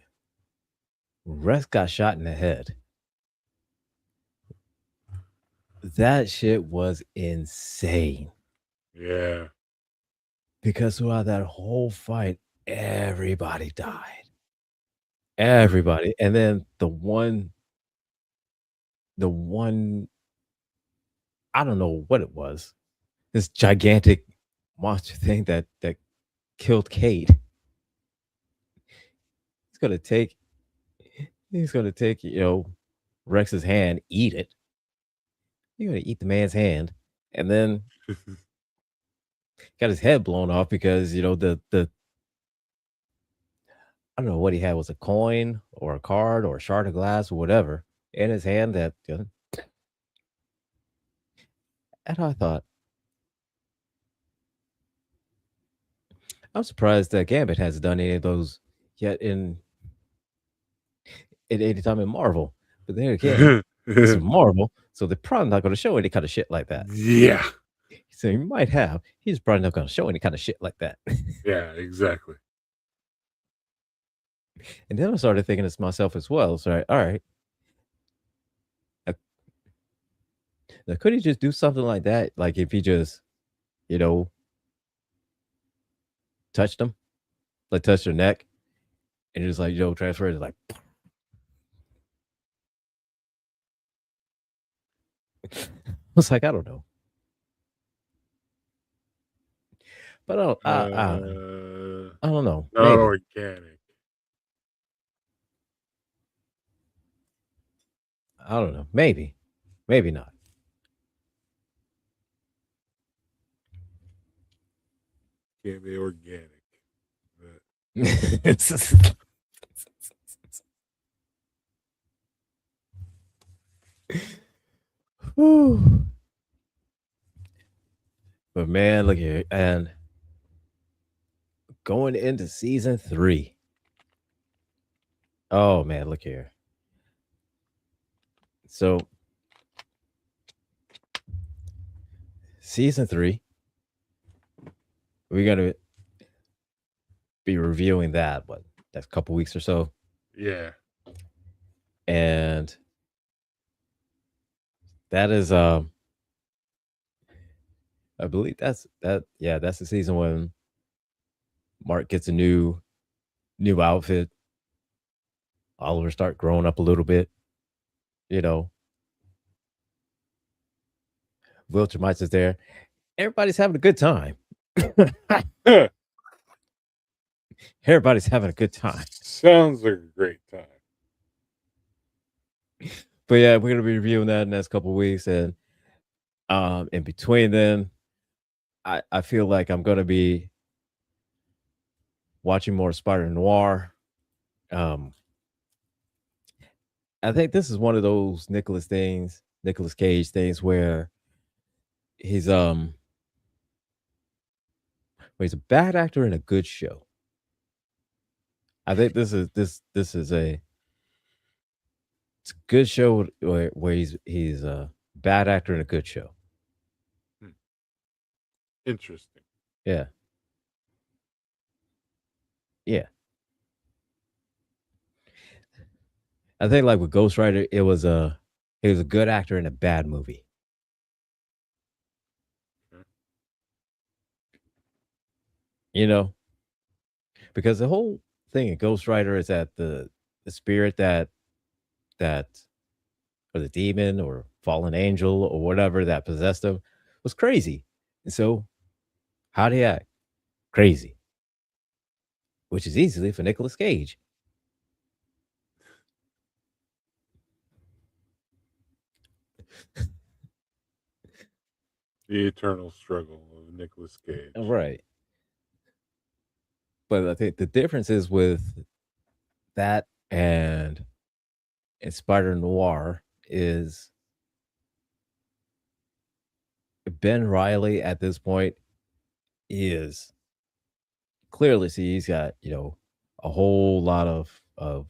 Rex got shot in the head, that shit was insane. Yeah. Because throughout that whole fight, everybody died. Everybody. And then the one I don't know what it was. This gigantic monster thing that killed Kate. He's gonna take he's gonna take, Rex's hand, eat it. You're gonna eat the man's hand, and then got his head blown off because, the I don't know what he had, was a coin or a card or a shard of glass or whatever in his hand that and I thought, I'm surprised that Gambit hasn't done any of those yet in any time in Marvel. But then again, this is Marvel, so they're probably not gonna show any kind of shit like that. Yeah. So he might have. He's probably not gonna show any kind of shit like that. Yeah, exactly. And then I started thinking to myself as well. So all right, uh, now could he just do something like that? Like if he just, you know, touched them, like touched their neck, and just like, transfer it like I was like, I don't know. But I don't know. Not Maybe. organic. I don't know. Maybe. Maybe not. Can't be organic. But Whew. But man, look here. And going into season 3. Oh man, look here. So season 3, we're gonna be reviewing that. What? That's a couple weeks or so. yeah. And that is I believe that's the season when Mark gets a new outfit. Oliver start growing up a little bit, you know. Wilcher Mites is there. Everybody's having a good time. Everybody's having a good time. Sounds like a great time. But yeah, we're gonna be reviewing that in the next couple of weeks, and in between then, I feel like I'm gonna be watching more Spider Noir. Um, I think this is one of those Nicholas Cage things where he's he's a bad actor in a good show. I think this is a it's a good show where he's a bad actor in a good show. Interesting. Yeah. Yeah. I think like with Ghost Rider, he was a good actor in a bad movie. Okay. You know? Because the whole thing in Ghost Rider is that the spirit that or the demon or fallen angel or whatever that possessed him was crazy. And so how do you act? Crazy. Which is easily for Nicolas Cage. The eternal struggle of Nicolas Cage. Right. But I think the difference is with that and Spider Noir is Ben Riley at this point is clearly see he's got, a whole lot of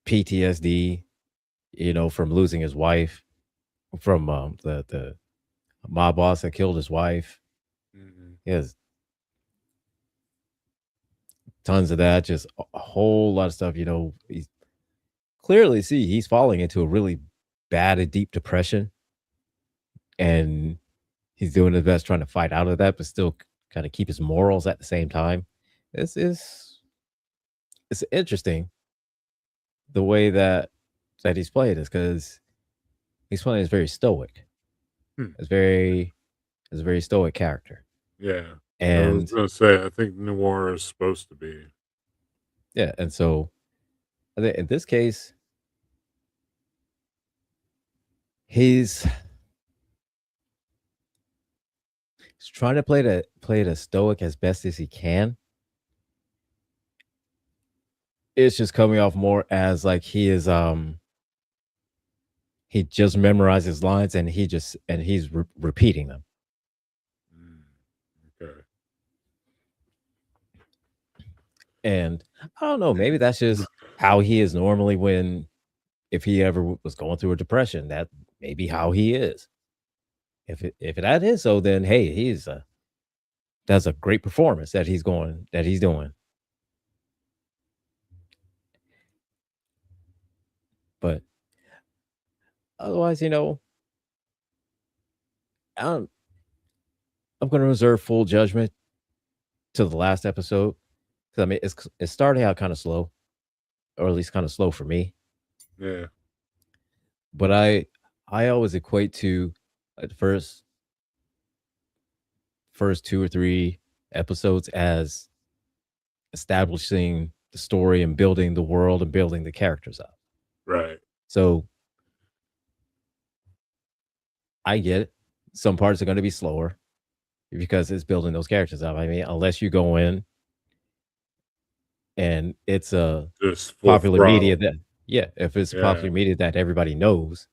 PTSD, from losing his wife, from the mob boss that killed his wife. Mm-hmm. He has tons of that, just a whole lot of stuff, he's clearly see he's falling into a really bad and deep depression. And he's doing his best trying to fight out of that, but still kind of keep his morals at the same time. This is it's interesting the way that he's played is because he's playing as very stoic. It's very it's a very stoic character. Yeah. I was And gonna say I think noir is supposed to be. yeah, and so I think in this case, he's trying to play the stoic as best as he can. It's just coming off more as like he just memorizes lines and he's repeating them. Okay. And I don't know, maybe that's just how he is normally when if he ever was going through a depression, that may be how he is. If that is so, then hey, that's a great performance that he's doing. But otherwise, I'm I'm going to reserve full judgment to the last episode because I mean it's starting out kind of slow, or at least kind of slow for me. Yeah. But I always equate to the first 2 or 3 episodes as establishing the story and building the world and building the characters up. Right. So I get it. Some parts are going to be slower because it's building those characters up. I mean, unless you go in and it's a Just full popular media throttle. that, yeah, if it's a Yeah. popular media that everybody knows,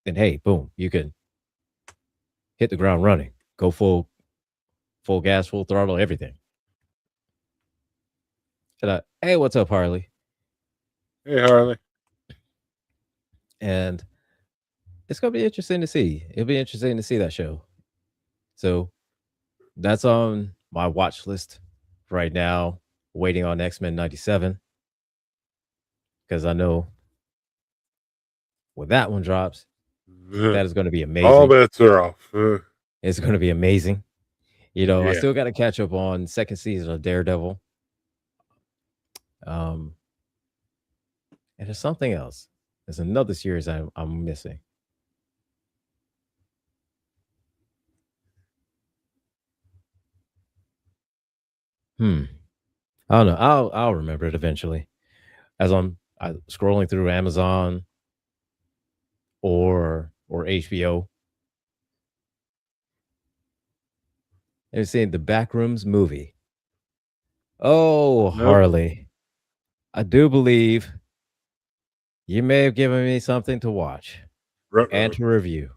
then hey, boom, you can hit the ground running, go full gas, full throttle, everything. And hey, what's up, Harley? Hey, Harley. And it's gonna be interesting to see. It'll be interesting to see that show. So that's on my watch list right now, waiting on X-Men 97, because I know when that one drops, that is going to be All amazing. bets are off. It's going to be amazing. I Yeah. still got to catch up on second season of Daredevil. Um, and there's something else. There's another series I'm missing. Hmm. I don't know. I'll remember it eventually. As I scrolling through Amazon or HBO. Have you seen the Backrooms movie? Oh, Nope. Harley. I do believe you may have given me something to watch and Ruh-roh. to review.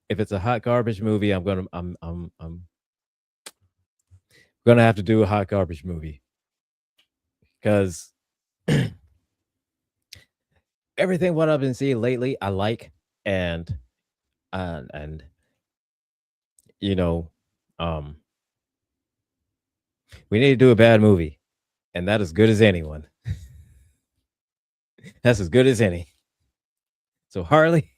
If it's a hot garbage movie, I'm gonna have to do a hot garbage movie because everything what I've been seeing lately, I like, and and you know, um, we need to do a bad movie, and that is good as anyone. That's as good as any. So Harley,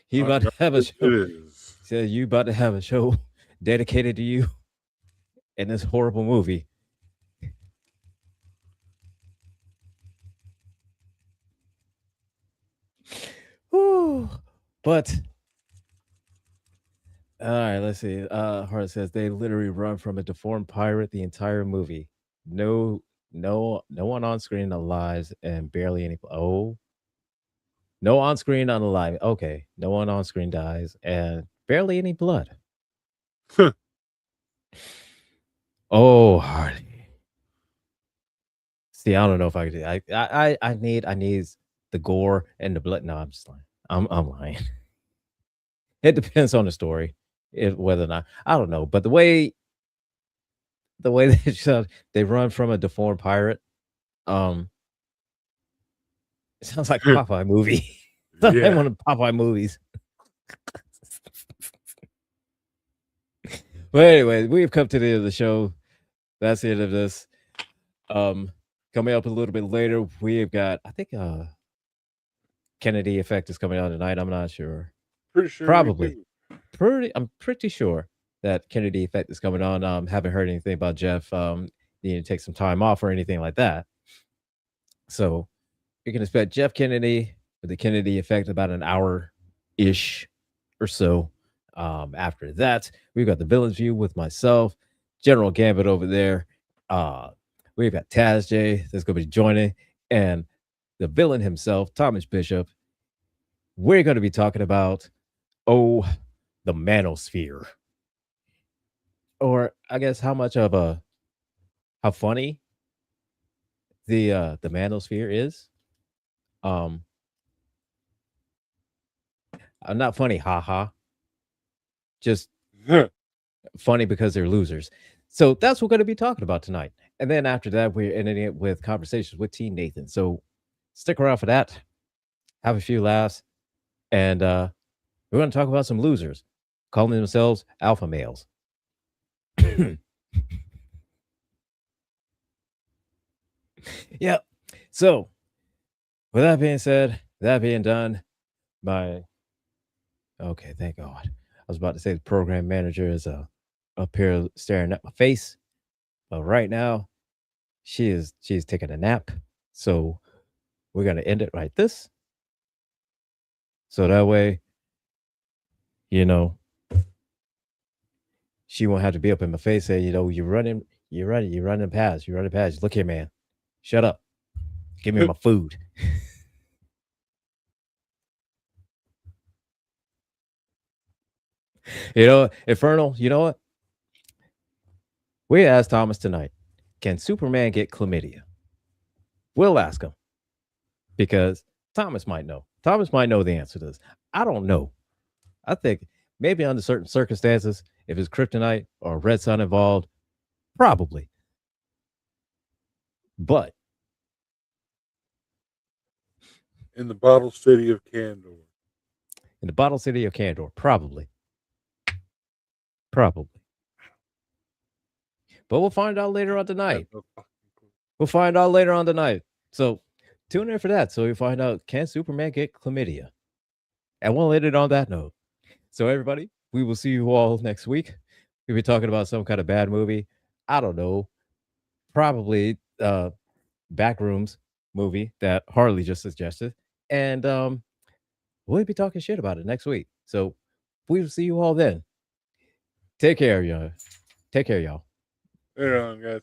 you Hot about to have a garbage it show. is. So you about to have a show dedicated to you in this horrible movie. Whew. But all right, let's see. Hart says they literally run from a deformed pirate the entire movie. No one on screen alive and barely any. Oh, no on screen unalive. Okay, no one on screen dies and barely any blood. Oh, Hardy. See, I don't know if I could do. I need the gore and the blood. No, I'm just lying. I'm lying. It depends on the story, whether or not I don't know. But the way they run from a deformed pirate, um, it sounds like a Popeye movie. Sounds like Yeah. one of the Popeye movies. But anyway, we've come to the end of the show. That's the end of this. Um, Coming up a little bit later, we've got I think Kennedy Effect is coming out tonight. I'm not sure. Pretty sure me Probably. too. I'm pretty sure that Kennedy Effect is coming on. Haven't heard anything about Jeff needing to take some time off or anything like that. So you can expect Jeff Kennedy with the Kennedy Effect about an hour ish or so. After that, we've got the Villains View with myself, General Gambit over there. Uh, we've got Taz J that's going to be joining, and the villain himself, Thomas Bishop. We're going to be talking about, oh, the manosphere. Or I guess how funny the manosphere is. Um, Not funny, haha. Just funny because they're losers. So that's what we're going to be talking about tonight. And then after that, we're ending it with conversations with Teen Nathan. So stick around for that. Have a few laughs. And we're going to talk about some losers calling themselves alpha males. Yep. So with that being said, that being done, my okay, thank God. I was about to say the program manager is up here staring at my face, but right now she's taking a nap. So we're gonna end it like this. So that way, you know, she won't have to be up in my face saying, you're running past. Look here, man. Shut up. Give me my food. Infernal, you know what? We asked Thomas tonight, can Superman get chlamydia? We'll ask him because Thomas might know. Thomas might know the answer to this. I don't know. I think maybe under certain circumstances, if it's kryptonite or a red sun involved, probably. But In the bottle city of Candor. in the bottle city of Candor, probably. Probably. But we'll find out later on tonight. We'll find out later on tonight. So tune in for that. So we find out, can Superman get chlamydia? And we'll end it on that note. So everybody, we will see you all next week. We'll be talking about some kind of bad movie. I don't know. Probably Backrooms movie that Harley just suggested. And we'll be talking shit about it next week. So we will see you all then. Take care, y'all. Take care, y'all. Later on, guys.